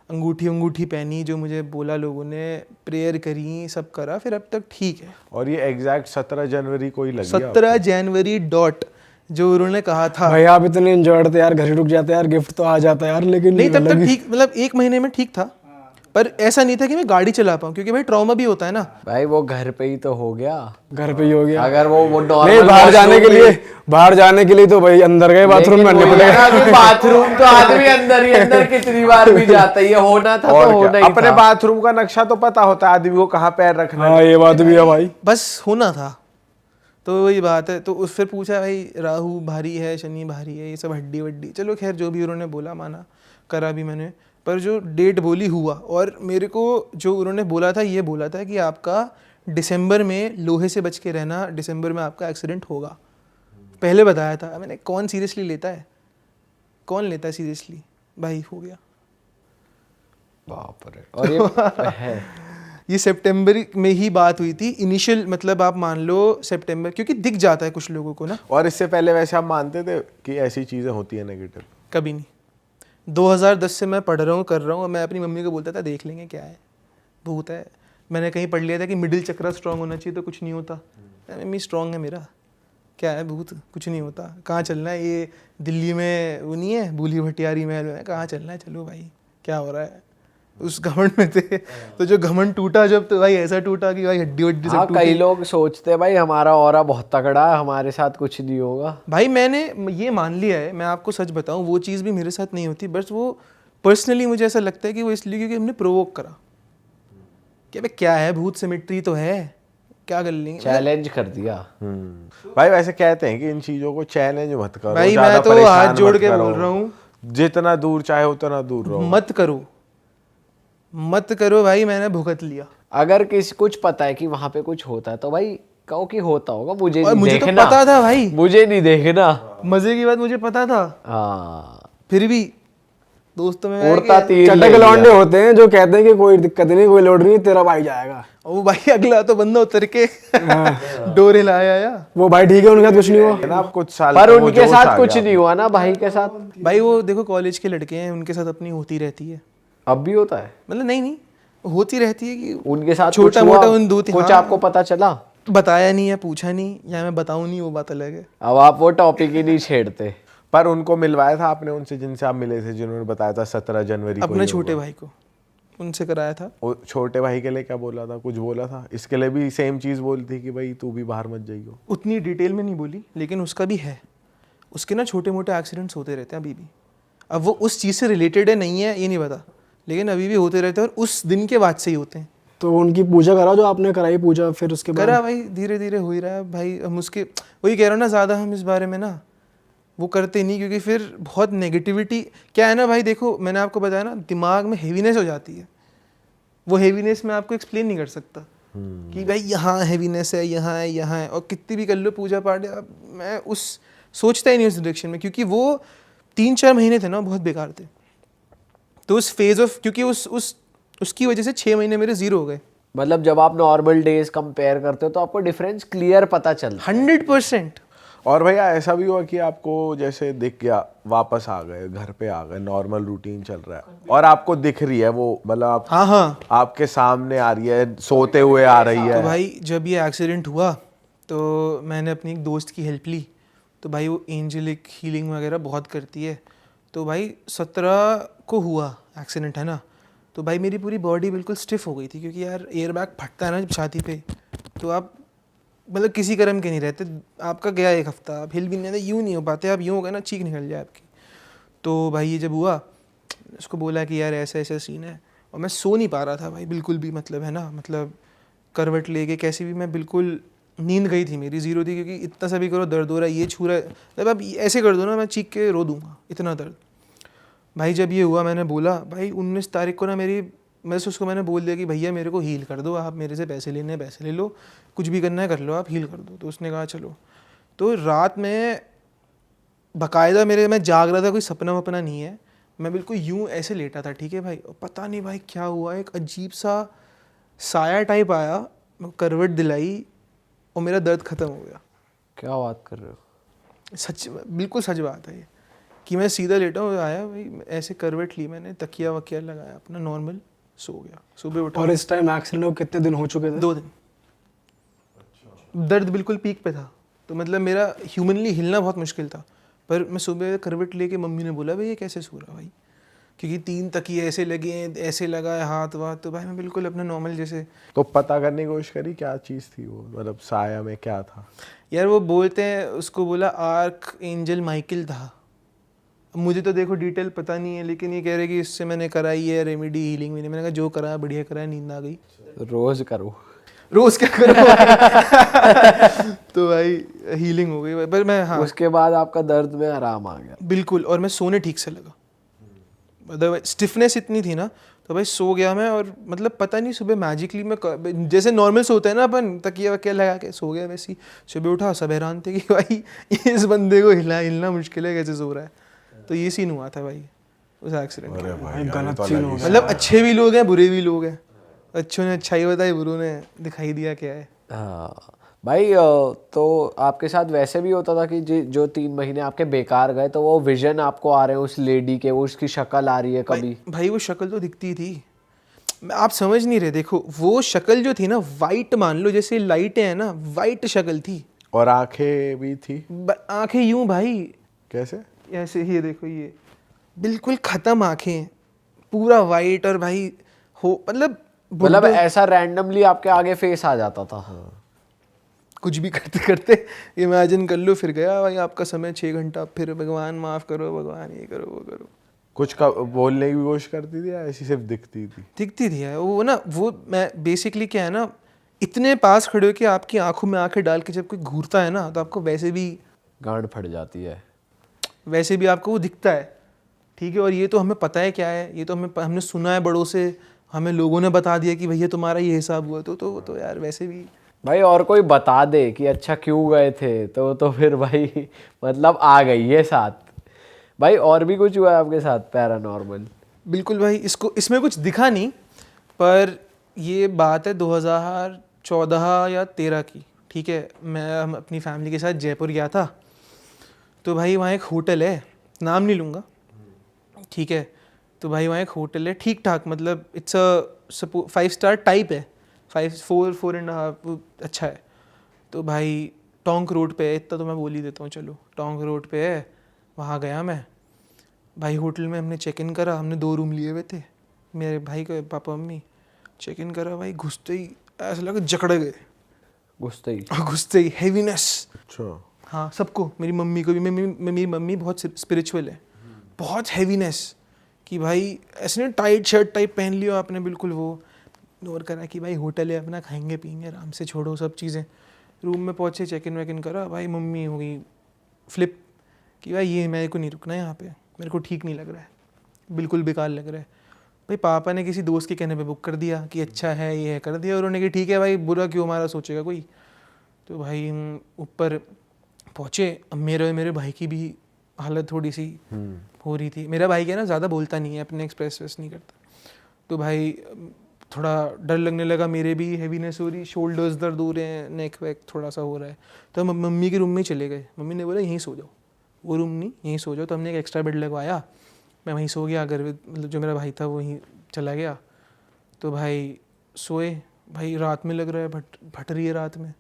अंगूठी पहनी जो मुझे बोला लोगों ने, प्रेयर करी, सब करा, फिर अब तक ठीक है। और ये एग्जैक्ट 17 जनवरी को ही लगी 17 जनवरी डॉट जो उन्होंने कहा था। भाई आप इतने इंजॉयड थे यार, घर ही रुक जाते यार, गिफ्ट तो आ जाता यार, लेकिन नहीं तब तक ठीक, मतलब 1 महीने में ठीक था, पर ऐसा नहीं था कि मैं गाड़ी चला पाऊँ, क्योंकि भाई ट्रॉमा भी होता है ना। भाई वो घर पे ही तो हो गया, घर पे ही हो गया। अगर वो नॉर्मल नहीं, बाहर जाने के लिए तो भाई अंदर गए बाथरूम में, बाथरूम तो आदमी अंदर ही अंदर कितनी बार भी जाता है, ये होना था और तो होना क्या? ही अपने था। बाथरूम का नक्शा तो पता होता है आदमी को कहाँ पैर रखना है। हाँ ये बात भी है भाई। बस होना था, तो वही बात है। तो उस फिर पूछा भाई राहु भारी है, शनि भारी है, ये सब हड्डी वड्डी, चलो खैर जो भी उन्होंने बोला माना, करा भी मैंने। पर जो डेट बोली हुआ, और मेरे को जो उन्होंने बोला था, ये बोला था कि आपका दिसंबर में लोहे से बच के रहना, दिसंबर में आपका एक्सीडेंट होगा, पहले बताया था। मैंने कौन सीरियसली लेता है, कौन लेता है सीरियसली, भाई हो गया। बाप रे। और ये है ये सितंबर में ही बात हुई थी इनिशियल, मतलब आप मान लो सितंबर, क्योंकि दिख जाता है कुछ लोगों को ना। और इससे पहले वैसे आप मानते थे कि ऐसी चीजें होती है नेगेटिव? कभी नहीं। 2010 से मैं पढ़ रहा हूँ, कर रहा हूँ, और मैं अपनी मम्मी को बोलता था देख लेंगे क्या है, भूत है। मैंने कहीं पढ़ लिया था कि मिडिल चक्रा स्ट्रांग होना चाहिए तो कुछ नहीं होता। मम्मी स्ट्रांग है मेरा, क्या है भूत, कुछ नहीं होता। कहाँ चलना है, ये दिल्ली में वो नहीं है भूली भटियारी महल में, कहाँ चलना है, चलो भाई क्या हो रहा है। उस घमंड में थे, तो जो घमंड टूटा जब, तो भाई ऐसा टूटा कि भाई हड्डी वड्डी सब टूटी। कई लोग सोचते हैं भाई हमारा ऑरा बहुत तगड़ा है, हमारे साथ कुछ नहीं होगा। भाई मैंने ये मान लिया है, मैं आपको सच बताऊं, वो चीज़ भी मेरे साथ नहीं होती। बस वो पर्सनली मुझे ऐसा लगता है कि वो इसलिए क्योंकि हमने प्रोवोक करा कि भाई क्या है, भूत सिमेट्री तो है, क्या कर लेंगे। चैलेंज कर दिया। भाई वैसे कहते हैं कि इन चीजों को चैलेंज मत करो, भाई ज्यादा मैं तो परेशान हाथ जोड़ मत के करो। बोल रहा हूँ, जितना दूर चाहे उतना दूर रहो। मत करो भाई, मैंने भुगत लिया। अगर किसी कुछ पता है कि वहां पे कुछ होता है तो भाई कहो कि होता होगा, मुझे और नहीं मुझे तो देखना। पता था भाई, मुझे नहीं देखना। मजे की बात मुझे पता था, हाँ, फिर भी दोस्तों में उड़ता तीर ले चटक लिया। लौंडे होते हैं जो कहते हैं कि कोई दिक्कत नहीं, कोई लोड नहीं, तेरा भाई जाएगा। वो भाई अगला तो बंदा उतर के डोरे लाया आया। वो भाई ठीक है, उनके साथ कुछ नहीं हुआ। है ना, अब कुछ साल पर का वो उनके जोश साथ आ कुछ गया। नहीं हुआ ना भाई के साथ। भाई वो देखो कॉलेज के लड़के हैं, उनके साथ अपनी होती रहती है, अब भी होता है मतलब नहीं होती रहती है कि उनके साथ छोटा कुछ हुआ? मोटा उन दो कुछ हाँ, आपको पता चला? बताया नहीं या पूछा नहीं, या मैं बताऊं नहीं, वो बात अलग है। अब आप वो टॉपिक ही नहीं छेड़ते। पर उनको मिलवाया था आपने उनसे जिनसे आप मिले थे, जिन्होंने बताया था 17 जनवरी को अपने ये छोटे होगा। भाई को उनसे कराया था। वो छोटे भाई के लिए क्या बोला था? कुछ बोला था? इसके लिए भी सेम चीज बोली थी कि भाई तू भी बाहर मत जाइयो। उतनी डिटेल में नहीं बोली, लेकिन उसका भी है, उसके ना छोटे मोटे एक्सीडेंट्स होते रहते हैं अभी भी। अब वो उस चीज़ से रिलेटेड है नहीं है ये नहीं पता, लेकिन अभी भी होते रहते हैं, और उस दिन के बाद से ही होते हैं। तो उनकी पूजा करा जो आपने कराई पूजा, फिर उसके बाद करा भाई, धीरे धीरे हो ही रहा है भाई। हम उसके वही कह रहा हूँ ना, ज़्यादा हम इस बारे में ना वो करते नहीं, क्योंकि फिर बहुत नेगेटिविटी क्या है ना भाई। देखो मैंने आपको बताया ना, दिमाग में हेवीनेस हो जाती है, वो हेवीनेस मैं आपको एक्सप्लेन नहीं कर सकता कि भाई यहाँ हेवीनेस है, यहाँ है, यहाँ है, और कितनी भी कर लो पूजा पाठ, अब मैं उस सोचता ही नहीं उस डायरेक्शन में, क्योंकि वो 3-4 महीने थे ना बहुत बेकार थे। तो उस फेज ऑफ, क्योंकि उसकी वजह से 6 महीने मेरे जीरो हो गए। मतलब जब आप नॉर्मल डेज कंपेयर करते हो तो आपको डिफरेंस क्लियर पता चलता है। 100%। और भैया ऐसा भी हुआ कि आपको जैसे दिख गया, वापस आ गए, घर पे आ गए, नॉर्मल रूटीन चल रहा है और आपको दिख रही है वो, मतलब आप हाँ आपके सामने आ रही है, सोते हुए आ रही है। तो भाई जब ये एक्सीडेंट हुआ तो मैंने अपनी एक दोस्त की हेल्प ली। तो भाई वो एंजलिक हीलिंग वगैरह बहुत करती है। तो भाई 17 को हुआ एक्सीडेंट है ना, तो भाई मेरी पूरी बॉडी बिल्कुल स्टिफ हो गई थी, क्योंकि यार एयर बैग फटता है ना जब छाती पे, तो आप मतलब किसी कर्म के नहीं रहते। आपका गया 1 हफ्ता, आप हिल भी नहीं रहे, यूँ नहीं हो पाते, आप यूँ हो गए ना चीख निकल जाए आपकी। तो भाई ये जब हुआ, उसको बोला कि यार ऐसा ऐसा सीन है, और मैं सो नहीं पा रहा था भाई बिल्कुल भी, मतलब है ना, मतलब करवट लेके कैसे भी मैं बिल्कुल, नींद गई थी मेरी, ज़ीरो थी, क्योंकि इतना सा भी करो दर्द हो रहा है, ये छू रहा है, मतलब आप ऐसे कर दो ना मैं चीख के रो दूंगा, इतना दर्द। भाई जब ये हुआ मैंने बोला भाई 19 तारीख को ना मेरी, उसको मैंने बोल दिया कि भैया मेरे को हील कर दो, आप मेरे से पैसे लेने हैं पैसे ले लो, कुछ भी करना है कर लो, आप हील कर दो। तो उसने कहा चलो। तो रात में बाकायदा मैं जाग रहा था, कोई सपना वपना नहीं है, मैं बिल्कुल यूं ऐसे लेटा था, ठीक है भाई, और पता नहीं भाई क्या हुआ, एक अजीब सा साया टाइप आया, करवट दिलाई और मेरा दर्द ख़त्म हो गया। क्या बात कर रहे हो? सच, बिल्कुल सच बात है ये, कि मैं सीधा लेटा हूँ, आया भाई ऐसे करवट ली मैंने, तकिया वकिया लगाया अपना, नॉर्मल सो गया, सुबह उठा। और इस टाइम एक्सीडेंट को कितने दिन हो चुके थे? 2 दिन। दर्द बिल्कुल पीक पे था, तो मतलब मेरा ह्यूमनली हिलना बहुत मुश्किल था। पर मैं सुबह करवट लेके, मम्मी ने बोला भाई ये कैसे सो रहा भाई, क्योंकि 3 तकिए ऐसे लगे हैं, ऐसे लगा है हाथ वाथ, तो भाई मैं बिल्कुल अपना नॉर्मल जैसे। तो पता करने की कोशिश करी क्या चीज थी वो, मतलब साया में क्या था? यार वो बोलते हैं, उसको बोला आर्क एंजल माइकल था। अब मुझे तो देखो डिटेल पता नहीं है, लेकिन ये कह रहे कि इससे मैंने कराई है रेमेडी हीलिंग भी नहीं। मैंने कहा जो करा बढ़िया करा, नींद आ गई। रोज करो। रोज क्या करो तो भाई हीलिंग हो गई भाई। पर मैं, हाँ उसके बाद आपका दर्द में आराम आ गया? बिल्कुल, और मैं सोने ठीक से लगा, मतलब स्टिफनेस इतनी थी ना, तो भाई सो गया मैं, और मतलब पता नहीं सुबह मैजिकली मैं जैसे नॉर्मल सोते हैं ना अपन, तकिया वकिया लगा के सो गया, वैसे ही सुबह उठा, सब हैरान थे कि भाई इस बंदे को हिलना मुश्किल है, कैसे सो रहा है। तो ये सीन हुआ था भाई उस एक्सीडेंट में। भाई गलत सीन हो गया। मतलब अच्छे भी लोग हैं बुरे भी लोग हैं, अच्छों ने अच्छाई बताई, बुरों ने दिखाई दिया क्या है। हाँ भाई, तो आपके साथ वैसे भी होता था कि जो 3 महीने आपके बेकार गए, तो वो विजन आपको आ रहे हैं उस लेडी के, वो उसकी शक्ल आ रही है कभी? भाई वो शक्ल तो दिखती थी, आप समझ नहीं रहे। देखो वो शक्ल जो थी ना, वाइट मान लो जैसे लाइटें हैं ना, वाइट शक्ल थी, और आंखें भी थी? आंखें यूं भाई, कैसे? ऐसे ही देखो, ये बिल्कुल खत्म आंखें, पूरा वाइट, और भाई हो मतलब ऐसा रैंडमली आपके आगे फेस आ जाता था? कुछ भी करते करते इमेजिन कर लो, फिर गया भाई आपका समय 6 घंटा, फिर भगवान माफ़ करो, भगवान ये करो वो करो। कुछ का बोलने की कोशिश करती थी या ऐसी सिर्फ दिखती थी? दिखती थी यार वो ना, वो मैं बेसिकली क्या है ना, इतने पास खड़े हो कि आपकी आंखों में आंखें डाल के जब कोई घूरता है ना तो आपको गांड फट जाती है। वैसे भी आपको वो दिखता है, ठीक है। और ये तो हमें पता है क्या है, ये तो हमने सुना है बड़ों से, हमें लोगों ने बता दिया कि भैया तुम्हारा ये हिसाब हुआ, तो यार वैसे भी भाई और कोई बता दे कि अच्छा क्यों गए थे तो फिर भाई मतलब आ गई ये साथ। भाई और भी कुछ हुआ है आपके साथ पैरानॉर्मल? बिल्कुल भाई, इसमें कुछ दिखा नहीं, पर ये बात है 2014 या 13 की, ठीक है। हम अपनी फैमिली के साथ जयपुर गया था। तो भाई वहाँ एक होटल है, नाम नहीं लूँगा, ठीक है। तो भाई वहाँ एक होटल है ठीक ठाक, मतलब इट्स अ 5 स्टार टाइप है, 4.5 अच्छा है। तो भाई टोंक रोड पे है, इतना तो मैं बोल ही देता हूँ, चलो टोंक रोड पे है। वहाँ गया मैं भाई, होटल में हमने चेक इन करा, हमने 2 रूम लिए हुए थे, मेरे भाई के पापा मम्मी। चेक इन करा भाई, घुसते ही ऐसा लगा जकड़ गए, घुसते ही हैवीनेस। अच्छा। हाँ सबको, मेरी मम्मी को भी, मेरी मम्मी बहुत स्पिरिचुअल है, बहुत हैवीनेस कि भाई ऐसे ना टाइट शर्ट टाइप पहन लियो आपने, बिल्कुल वो इग्नोर करा कि भाई होटल है अपना, खाएंगे पियेंगे आराम से, छोड़ो सब चीज़ें। रूम में पहुँचे, चेक इन वेक इन करा, भाई मम्मी हो गई फ्लिप कि भाई ये मेरे को नहीं रुकना है यहाँ पे, मेरे को ठीक नहीं लग रहा है, बिल्कुल बेकार लग रहा है। भाई पापा ने किसी दोस्त के कहने पे बुक कर दिया कि अच्छा है ये है, कर दिया। और उन्होंने कि ठीक है भाई, बुरा क्यों हमारा सोचेगा कोई। तो भाई हम ऊपर पहुँचे। अब मेरे भाई की भी हालत थोड़ी सी हो रही थी। मेरा भाई क्या ना ज़्यादा बोलता नहीं है, अपने एक्सप्रेस वेस नहीं करता। तो भाई थोड़ा डर लगने लगा, मेरे भी हैवीनेस हो रही, शोल्डर्स दर्द हो रहे हैं, नेक वेक थोड़ा सा हो रहा है। तो हम मम्मी के रूम में ही चले गए। मम्मी ने बोला यहीं सो जाओ, वो रूम नहीं यहीं सो जाओ। तो हमने एक एक्स्ट्रा बेड लगवाया, मैं वहीं सो गया। अगर मतलब जो मेरा भाई था वो वहीं चला गया। तो भाई सोए, भाई रात में लग रहा है भट रही है रात में,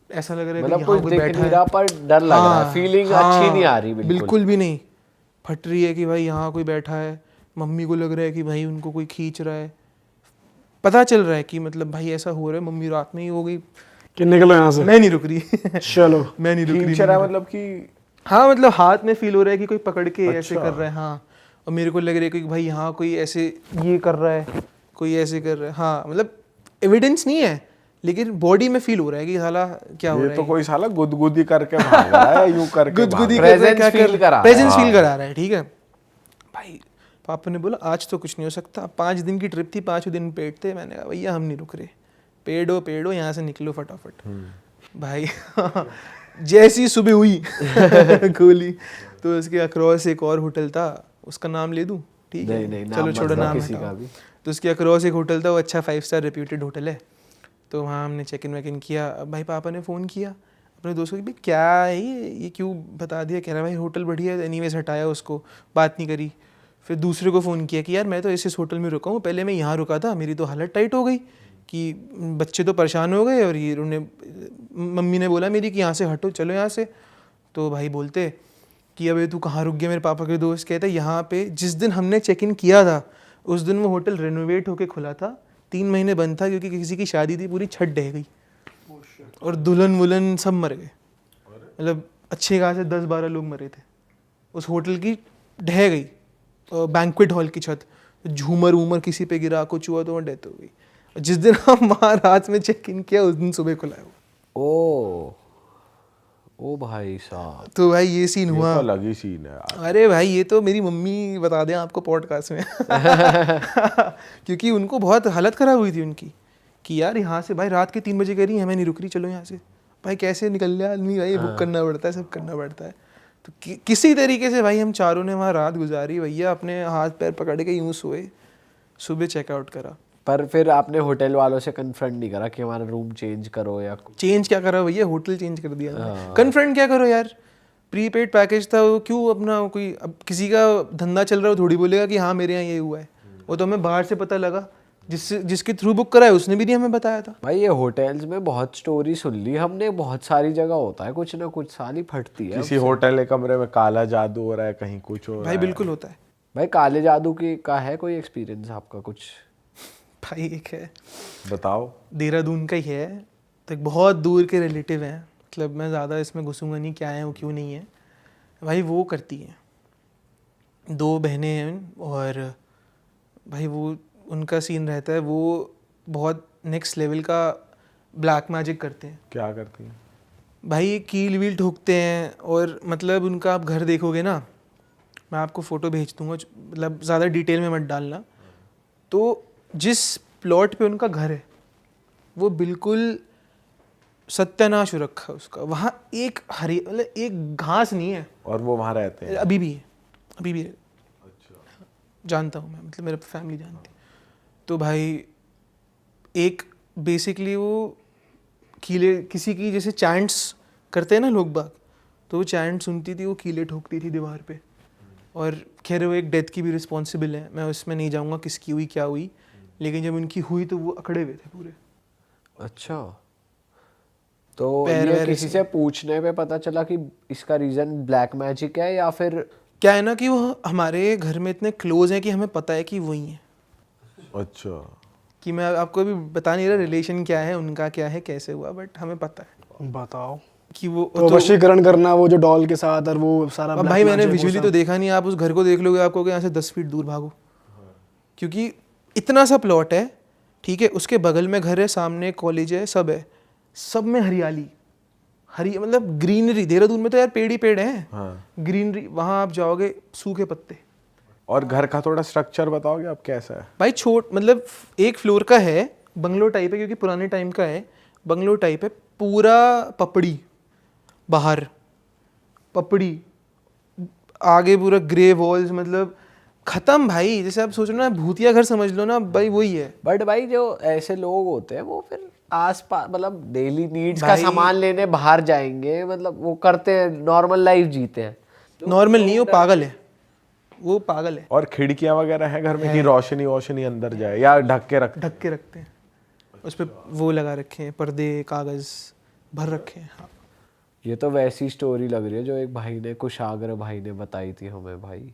ऐसा लग रहा है कि मतलब यहाँ कुछ कोई दिख बैठा नहीं है। रहा पर डर लग रहा है, फीलिंग अच्छी नहीं आ रही बिल्कुल भी नहीं। फट रही है कि भाई यहाँ कोई बैठा है। मम्मी को लग रहा है कि भाई उनको कोई खींच रहा है, पता चल रहा है कि मतलब भाई ऐसा हो रहा है। मम्मी रात में ही हो गई कि निकलो यहाँ से, मैं नहीं रुक रही चलो। मैं नहीं रुक रही। खींच रहा है मतलब कि हाँ मतलब हाथ में फील हो रहा है कि कोई पकड़ के ऐसे अच्छा। कर रहा है। हाँ, और मेरे को लग रहा है कि भाई यहाँ कोई ऐसे ये कर रहा है, कोई ऐसे कर रहा है। हाँ मतलब एविडेंस नहीं है, लेकिन बॉडी में फील हो रहा है कि साला क्या हो ये रहा है। तो कोई साला गुदगुदी करके भाग रहा है, यूं करके गुदगुदी भाग रहा है। कर रहा है, क्या Presence feel करा रहा है। प्रेजेंस फील करा रहा है, ठीक है। भाई पापा ने बोला आज तो कुछ नहीं हो सकता। 5 दिन की ट्रिप थी, 5 दिन पेड थे। मैंने कहा भैया हम नहीं रुक रहे, पेड़ हो यहाँ से निकलो फटाफट। भाई जैसी सुबह हुई गोली, तो उसके अक्रॉस एक और होटल था, उसका नाम ले दूं? ठीक है नहीं, चलो छोड़ो, नाम किसी हटाओ। का भी। तो उसके अक्रॉस एक होटल था, वो अच्छा 5 स्टार रेप्यूटेड होटल है। तो वहाँ हमने चेक इन वेक इन किया। अब भाई पापा ने फ़ोन किया अपने दोस्तों को, भाई क्या है ये क्यों बता दिया? कह रहा भाई होटल बढ़िया है, एनीवेज हटाया उसको, बात नहीं करी। फिर दूसरे को फ़ोन किया कि यार मैं तो इस होटल में रुका हूँ, पहले मैं यहाँ रुका था, मेरी तो हालत टाइट हो गई कि बच्चे तो परेशान हो गए और ये उन्होंने, मम्मी ने बोला मेरी कि यहाँ से हटो, चलो यहाँ से। तो भाई बोलते कि अबे तू कहाँ रुक गया? मेरे पापा के दोस्त कहते यहाँ पे जिस दिन हमने चेक इन किया था उस दिन वो होटल रेनोवेट होके खुला था, 3 महीने बंद था क्योंकि किसी की शादी थी, पूरी छत ढह गई और दुल्हन वुल्हन सब मर गए। मतलब अच्छे खासे 10-12 लोग मरे थे। उस होटल की ढह गई बैंक्वेट हॉल की छत, झूमर वूमर किसी पे गिरा, कुछ हुआ तो वहाँ डेथ हो गई। जिस दिन हम वहाँ रात में चेक इन किया उस दिन सुबह खुला है वो। ओ भाई साहब, तो भाई ये सीन हुआ। ये तो अलग ही सीन है यार। अरे भाई ये तो मेरी मम्मी बता दें आपको पॉडकास्ट में क्योंकि उनको बहुत हालत ख़राब हुई थी उनकी कि यार यहाँ से भाई रात के 3 बजे कह रही है मैं नहीं रुक रही, चलो यहाँ से। भाई कैसे निकल लिया आदमी, भाई बुक करना पड़ता है, सब करना पड़ता है। तो किसी तरीके से भाई हम चारों ने वहाँ रात गुजारी भैया, अपने हाथ पैर पकड़ के यूँ सोए, सुबह चेकआउट करा। पर फिर आपने होटल वालों से कन्फ्रंट नहीं करा कि हमारा रूम चेंज करो या चेंज क्या करा भैया, होटल चेंज कर दिया। कन्फ्रंट क्या करो यार, प्रीपेड पैकेज था वो, क्यों अपना कोई, अब किसी का धंधा चल रहा है वो थोड़ी बोलेगा कि हाँ मेरे यहाँ ये हुआ है। वो तो हमें बाहर से पता लगा, जिसके थ्रू बुक करा है उसने भी नहीं हमें बताया था। भाई ये होटल्स में बहुत स्टोरी सुन ली हमने, बहुत सारी जगह होता है कुछ ना कुछ, साली फटती है किसी होटल के कमरे में काला जादू हो रहा है, कहीं कुछ हो रहा भाई है। बिल्कुल होता है भाई काले जादू की का है कोई एक्सपीरियंस आपका कुछ? भाई। एक है, बताओ। देहरादून का ही है, तो एक बहुत दूर के रिलेटिव हैं, मतलब मैं ज़्यादा इसमें घुसूंगा नहीं क्या है वो क्यों नहीं है। भाई वो करती हैं, 2 बहनें हैं, और भाई वो उनका सीन रहता है, वो बहुत नेक्स्ट लेवल का ब्लैक मैजिक करते हैं क्या करती हैं? भाई, कील वील ठोकते हैं। और मतलब उनका आप घर देखोगे ना, मैं आपको फ़ोटो भेज दूंगा, मतलब ज़्यादा डिटेल में मत डालना। तो जिस प्लॉट पे उनका घर है वो बिल्कुल सत्यानाश हो रखा है उसका। वहाँ एक हरी मतलब एक घास नहीं है। और वो वहाँ रहते हैं? अभी भी है, अभी भी है। जानता हूँ मैं, मतलब मेरा फैमिली जानती है। तो भाई एक बेसिकली वो कीले किसी की जैसे चैंट्स करते हैं ना लोग बाग, तो वो चैंट सुनती थी, वो कीले ठोकती थी दीवार पे। और खैर वो एक डेथ की भी रिस्पॉन्सिबल है, मैं उसमें नहीं जाऊँगा किसकी हुई क्या हुई, लेकिन जब उनकी हुई तो वो अकड़े हुए थे पूरे। अच्छा, तो पैर ये वैर किसी ऐसे। से पूछने पे पता चला कि इसका रीजन ब्लैक मैजिक है या फिर? क्या है ना कि वो हमारे घर में इतने क्लोज हैं कि हमें पता है कि वही है। अच्छा। कि मैं आपको अभी बता नहीं रहा रिलेशन क्या है उनका, क्या है, कैसे हुआ, बट हमें पता है बताओ। कि वो तो वशीकरण करना वो जो डॉल के साथ और वो सारा अब black भाई मैंने magic, वो विजुअली सब। तो देखा नहीं, आप उस घर को देख लोगे, आप कहोगे यहाँ से 10 फीट दूर भागो। क्योंकि इतना सा प्लॉट है, ठीक है, उसके बगल में घर है, सामने कॉलेज है, सब है, सब में हरियाली, हरी मतलब ग्रीनरी। देहरादून में तो यार पेड़ ही पेड़ हैं। हाँ। ग्रीनरी, वहाँ आप जाओगे सूखे पत्ते। और घर का थोड़ा स्ट्रक्चर बताओगे आप, कैसा है? भाई मतलब एक फ्लोर का है, बंगलो टाइप है, क्योंकि पुराने टाइम का है, बंगलो टाइप है। पूरा पपड़ी, बाहर पपड़ी, आगे पूरा ग्रे वॉल्स, मतलब खत्म भाई। जैसे आप सोच लो ना, भूतिया घर समझ लो ना भाई, वही है। बट भाई जो ऐसे लोग होते हैं वो फिर आस पास मतलब डेली नीड्स का भाई- सामान लेने बाहर जाएंगे, मतलब वो करते हैं, नॉर्मल लाइफ जीते हैं। नॉर्मल नहीं, वो पागल है, वो पागल है। और खिड़कियां वगैरह हैं घर में कि रोशनी वोशनी अंदर जाए, या ढक के रखते? ढक के रखते हैं, उस पर वो लगा रखे हैं पर्दे, कागज भर रखे हैं। हाँ। ये तो वैसी स्टोरी लग रही है जो एक भाई ने, कुशाग्र भाई ने बताई थी हमें भाई।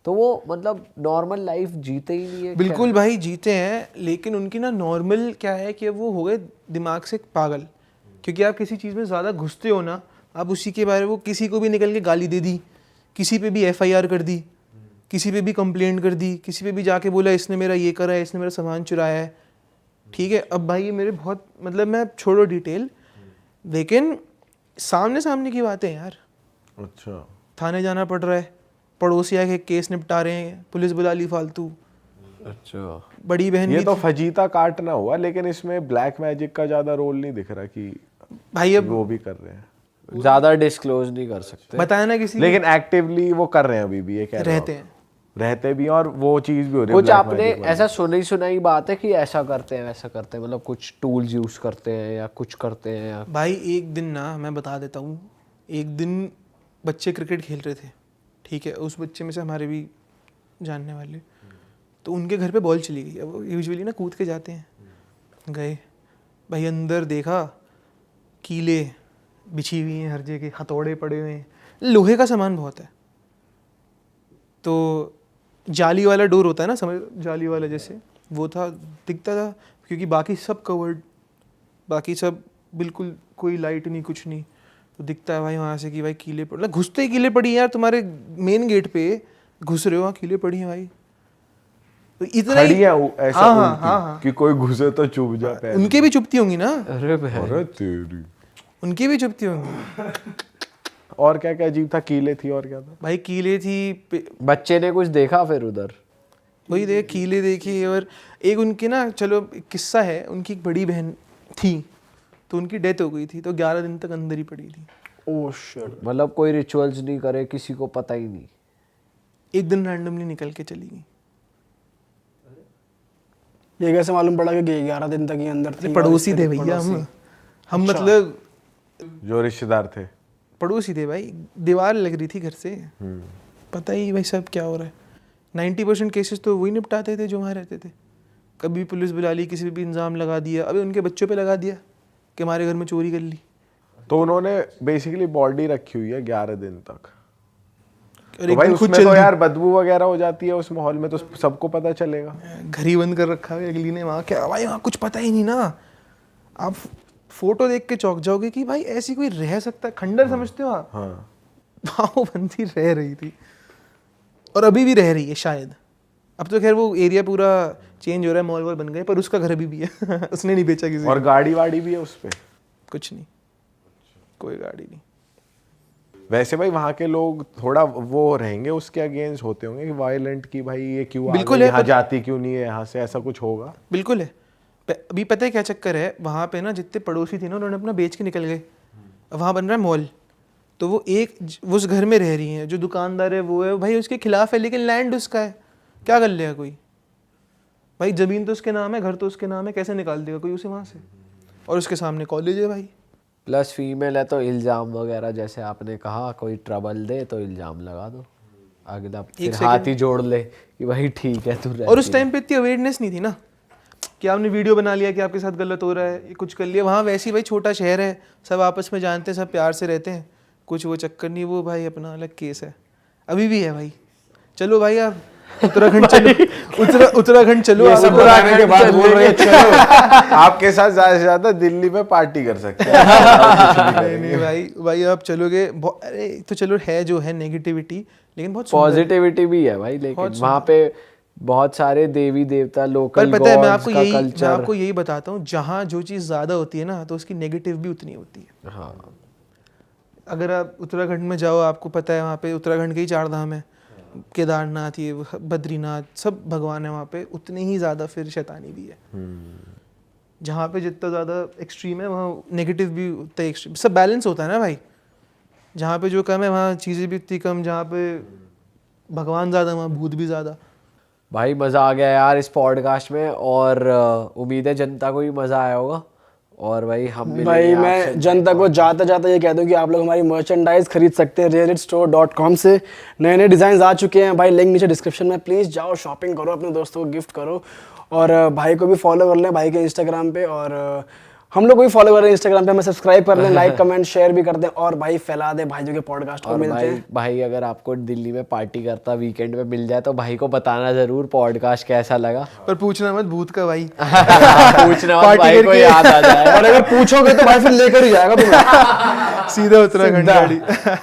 तो वो मतलब नॉर्मल लाइफ जीते ही नहीं है बिल्कुल भाई, जीते हैं, लेकिन उनकी ना नॉर्मल क्या है कि वो हो गए दिमाग से पागल। क्योंकि आप किसी चीज़ में ज़्यादा घुसते हो ना, आप उसी के बारे में, वो किसी को भी निकल के गाली दे दी, किसी पे भी FIR कर दी, किसी पे भी कंप्लेंट कर दी, किसी पे भी जाके बोला इसने मेरा ये करा है, इसने मेरा सामान चुराया है, ठीक है। अब भाई ये मेरे बहुत, मतलब मैं छोड़ो डिटेल, लेकिन सामने सामने की बातें हैं यार। अच्छा। थाने जाना पड़ रहा है, पड़ोसी आके केस निपटा रहे हैं, पुलिस बुला ली फालतू। अच्छा, बड़ी बहन ये भी तो थी। फजीता काटना हुआ, लेकिन इसमें ब्लैक मैजिक का ज्यादा रोल नहीं दिख रहा कि भाई अब वो भी कर रहे हैं। ज्यादा डिस्क्लोज नहीं कर सकते। बताया ना किसी लेकिन एक्टिवली वो कर रहे हैं अभी भी, ये कह रहे हो रहते आप? हैं। रहते भी हैं, और वो चीज भी हो रही है कुछ black आपने magic वाली। ऐसा सुनी सुनाई बात है कि ऐसा करते हैं वैसा करते हैं, मतलब कुछ टूल्स यूज करते हैं या कुछ करते हैं या? भाई एक दिन ना मैं बता देता हूँ, एक दिन बच्चे क्रिकेट खेल रहे थे, ठीक है, उस बच्चे में से हमारे भी जानने वाले, तो उनके घर पे बॉल चली गई। अब वो यूजुअली ना कूद के जाते हैं, गए भाई, अंदर देखा कीले बिछी हुई हैं हर जगह, हथौड़े पड़े हुए हैं, लोहे का सामान बहुत है। तो जाली वाला डोर होता है ना, समझ, जाली वाला जैसे वो था, दिखता था, क्योंकि बाकी सब कवर्ड, बाकी सब बिल्कुल कोई लाइट नहीं, कुछ नहीं। तो दिखता है भाई वहाँ से कि भाई कीले पड़, घुसते ही कीले पड़ी हैं यार, तुम्हारे मेन गेट पे घुस रहे हो, वहाँ कीले पड़ी हैं भाई। तो इतना खड़ी ही, है वो ऐसा हाँ, उल्टी, हाँ, हाँ। कि कोई घुसे तो चुभ जा पैर। उनके भी चुपती होंगी ना, अरे बहन, अरे तेरी। उनकी भी चुपती होंगी। और क्या क्या अजीब था? कीले थी, और क्या था? भाई कीले थी, बच्चे ने कुछ देखा फिर उधर? वही देख, कीले देखी। और एक उनकी ना, चलो एक किस्सा है, उनकी एक बड़ी बहन थी, तो उनकी डेथ हो गई थी, तो 11 दिन तक अंदर ही पड़ी थी। Oh shit. मतलब कोई रिचुअल्स नहीं करे, किसी को पता ही नहीं? एक दिन रैंडमली निकल के चली गई। ये कैसे मालूम पड़ा कि 11 दिन तक ही अंदर थी? पड़ोसी थे भैया हम अच्छा। मतलब जो रिश्तेदार थे? पड़ोसी थे भाई, दीवार लग रही थी घर से, पता ही भाई सब क्या हो रहा है। 90% केसेस तो वही निपटाते थे जो वहाँ रहते थे। कभी पुलिस बुला ली, किसी पे भी इंजाम लगा दिया, अभी उनके बच्चों पे लगा दिया कि हमारे घर में चोरी कर ली। तो उन्होंने बेसिकली बॉडी रखी हुई है 11 दिन तक। और तो एक भाई दिन खुद उसमें चल तो दी। यार बदबू वगैरह हो जाती है उस माहौल में, तो सबको पता चलेगा। घर ही बंद कर रखा है अगली ने, वहाँ क्या भाई, वहाँ कुछ पता ही नहीं ना। आप फोटो देख के चौंक जाओगे कि भाई ऐसी कोई रह सकता है, खंडर समझते हो आप? हाँ। वहाँ वो बंदी रह रही थी, और अभी भी रह रही है शायद, अब तो खैर वो एरिया पूरा चेंज हो रहा है, मॉल वॉल बन गए, पर उसका घर अभी भी है उसने नहीं बेचा किसी और गाड़ी वाड़ी भी है उस पे? कुछ नहीं, कोई गाड़ी नहीं। वैसे भाई वहाँ के लोग थोड़ा वो रहेंगे, उसके अगेंस्ट होते होंगे कि वायलेंट, की भाई ये क्यों आ बिल्कुल गए, है, यहाँ पर- जाती क्यों नहीं है यहाँ से, ऐसा कुछ होगा? बिल्कुल है। अभी पता है क्या चक्कर है, वहाँ पे ना जितने पड़ोसी थे ना उन्होंने अपना बेच के निकल गए, वहाँ बन रहा है मॉल, तो वो वो उस घर में रह रही हैं, जो दुकानदार है वो है भाई उसके खिलाफ है, लेकिन लैंड उसका है, क्या कर लेगा कोई भाई, ज़मीन तो उसके नाम है, घर तो उसके नाम है, कैसे निकाल देगा कोई उसे वहाँ से, और उसके सामने कॉलेज है भाई। प्लस फीमेल है तो इल्ज़ाम वगैरह, जैसे आपने कहा कोई ट्रबल दे तो इल्ज़ाम लगा दो, अगला फिर हाथ ही जोड़ ले कि भाई ठीक है तू और उस टाइम पे इतनी अवेयरनेस नहीं थी ना कि आपने वीडियो बना लिया कि आपके साथ गलत हो रहा है, ये कुछ कर लिया। वहाँ वैसे ही भाई छोटा शहर है, सब आपस में जानते हैं, सब प्यार से रहते हैं, कुछ वो चक्कर नहीं, वो भाई अपना अलग केस है, अभी भी है भाई। चलो भाई आप उत्तराखंड चलो, उत्तराखंड चलो, ये आप सब बताने के बाद बोल रहे हो चलो। आपके साथ ज्यादा से ज्यादा दिल्ली में पार्टी कर सकते हैं। नहीं नहीं भाई, भाई आप चलोगे, अरे तो चलो है जो है नेगेटिविटी, लेकिन बहुत सुंदर है। पॉजिटिविटी भी है भाई, लेकिन वहाँ पे बहुत सारे देवी देवता, लोकल पर पता है मैं गॉड्स का मैं कल्चर। आपको यही बताता हूँ, जहाँ जो चीज़ ज़्यादा होती है ना तो उसकी नेगेटिव भी उतनी होती है। हाँ अगर आप उत्तराखंड में जाओ, आपको पता है वहाँ पे उत्तराखंड के ही 4 धाम है, केदारनाथ, ये बद्रीनाथ, सब भगवान है वहाँ पे, उतने ही ज़्यादा फिर शैतानी भी है। जहाँ पे जितना ज़्यादा एक्सट्रीम है वहाँ नेगेटिव भी उतना एक्सट्रीम, सब बैलेंस होता है ना भाई। जहाँ पे जो कम है वहाँ चीज़ें भी उतनी कम, जहाँ पे भगवान ज़्यादा वहाँ भूत भी ज़्यादा। भाई मज़ा आ गया यार इस पॉडकास्ट में, और उम्मीद है जनता को भी मज़ा आया होगा। और भाई हम मिलेंगे भाई आपसे मैं जनता को जाते जाते ये कह दूं कि आप लोग हमारी मर्चेंडाइज खरीद सकते हैं realitstore.com से। नए नए डिज़ाइन आ चुके हैं भाई, लिंक नीचे डिस्क्रिप्शन में, प्लीज़ जाओ शॉपिंग करो, अपने दोस्तों को गिफ्ट करो, और भाई को भी फॉलो कर लें भाई के इंस्टाग्राम पे, और हम लोग को भी फॉलो कर रहे हैं इंस्टाग्राम पे, हमें सब्सक्राइब कर लें, लाइक कमेंट शेयर भी कर दें, और भाई फैला दें भाई जो के पॉडकास्ट को। और मिलते भाई हैं भाई अगर आपको दिल्ली में पार्टी करता वीकेंड में मिल जाए तो भाई को बताना ज़रूर पॉडकास्ट कैसा लगा। पर पूछना मत भूत का भाई। पूछना मत, पार्टी भाई को करके। याद आ जाए। और अगर पूछोगे तो भाई फिर लेकर ही जाएगा तुम्हें सीधा उत्तराखंड गाड़ी।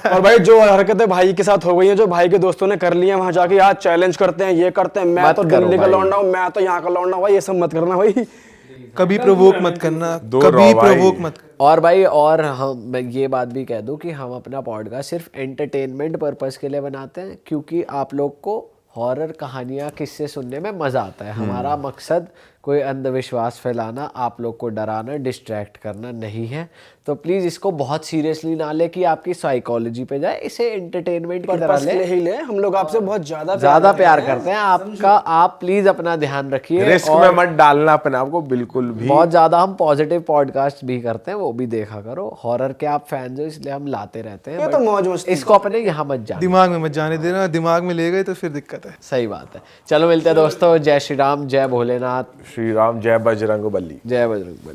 और भाई जो हरकतें भाई के साथ हो गई हैं, जो भाई के दोस्तों ने कर ली हैं वहां जाके, यार चैलेंज करते हैं, ये करते हैं, मैं मत तो करो दिल्ली का भाई। लौंडा हूँ, मैं तो यहाँ का लौंडा हूँ, भाई ये सब मत करना भाई। कभी प्रोवोक मत करना, दूर कभी रहो भाई। प्रोवोक मत। और भाई और मैं ये बात भी कह दूं कि हम अपना पॉडकास्ट सिर्फ एंटरटेनमेंट पर्पस के लिए बनाते हैं, क्योंकि आप लोग को हॉरर कहानियाँ किस्से सुनने में मज़ा आता है। हमारा मकसद कोई अंधविश्वास फैलाना, आप लोग को डराना, डिस्ट्रैक्ट करना नहीं है। तो प्लीज़ इसको बहुत सीरियसली ना ले कि आपकी साइकोलॉजी पे जाए, इसे एंटरटेनमेंट की तरह पर्पस ले। ले ही ले, हम लोग आपसे बहुत ज़्यादा प्यार करते हैं आपका, आप प्लीज़ अपना ध्यान रखिए। रिस्क में मत डालना अपने आप को बिल्कुल भी। बहुत ज़्यादा हम पॉजिटिव पॉडकास्ट भी करते हैं, वो भी देखा करो। हॉरर के आप फैंस हो इसलिए हम लाते रहते हैं, ये तो but मौज मस्ती। इसको अपने यहाँ मत जाना। दिमाग में मत जाने देना, दिमाग में ले गए तो फिर दिक्कत है। सही बात है। चलो मिलते हैं दोस्तों। जय श्री राम, जय भोलेनाथ, श्री राम, जय बजरंग बली। जय बजरंग बली।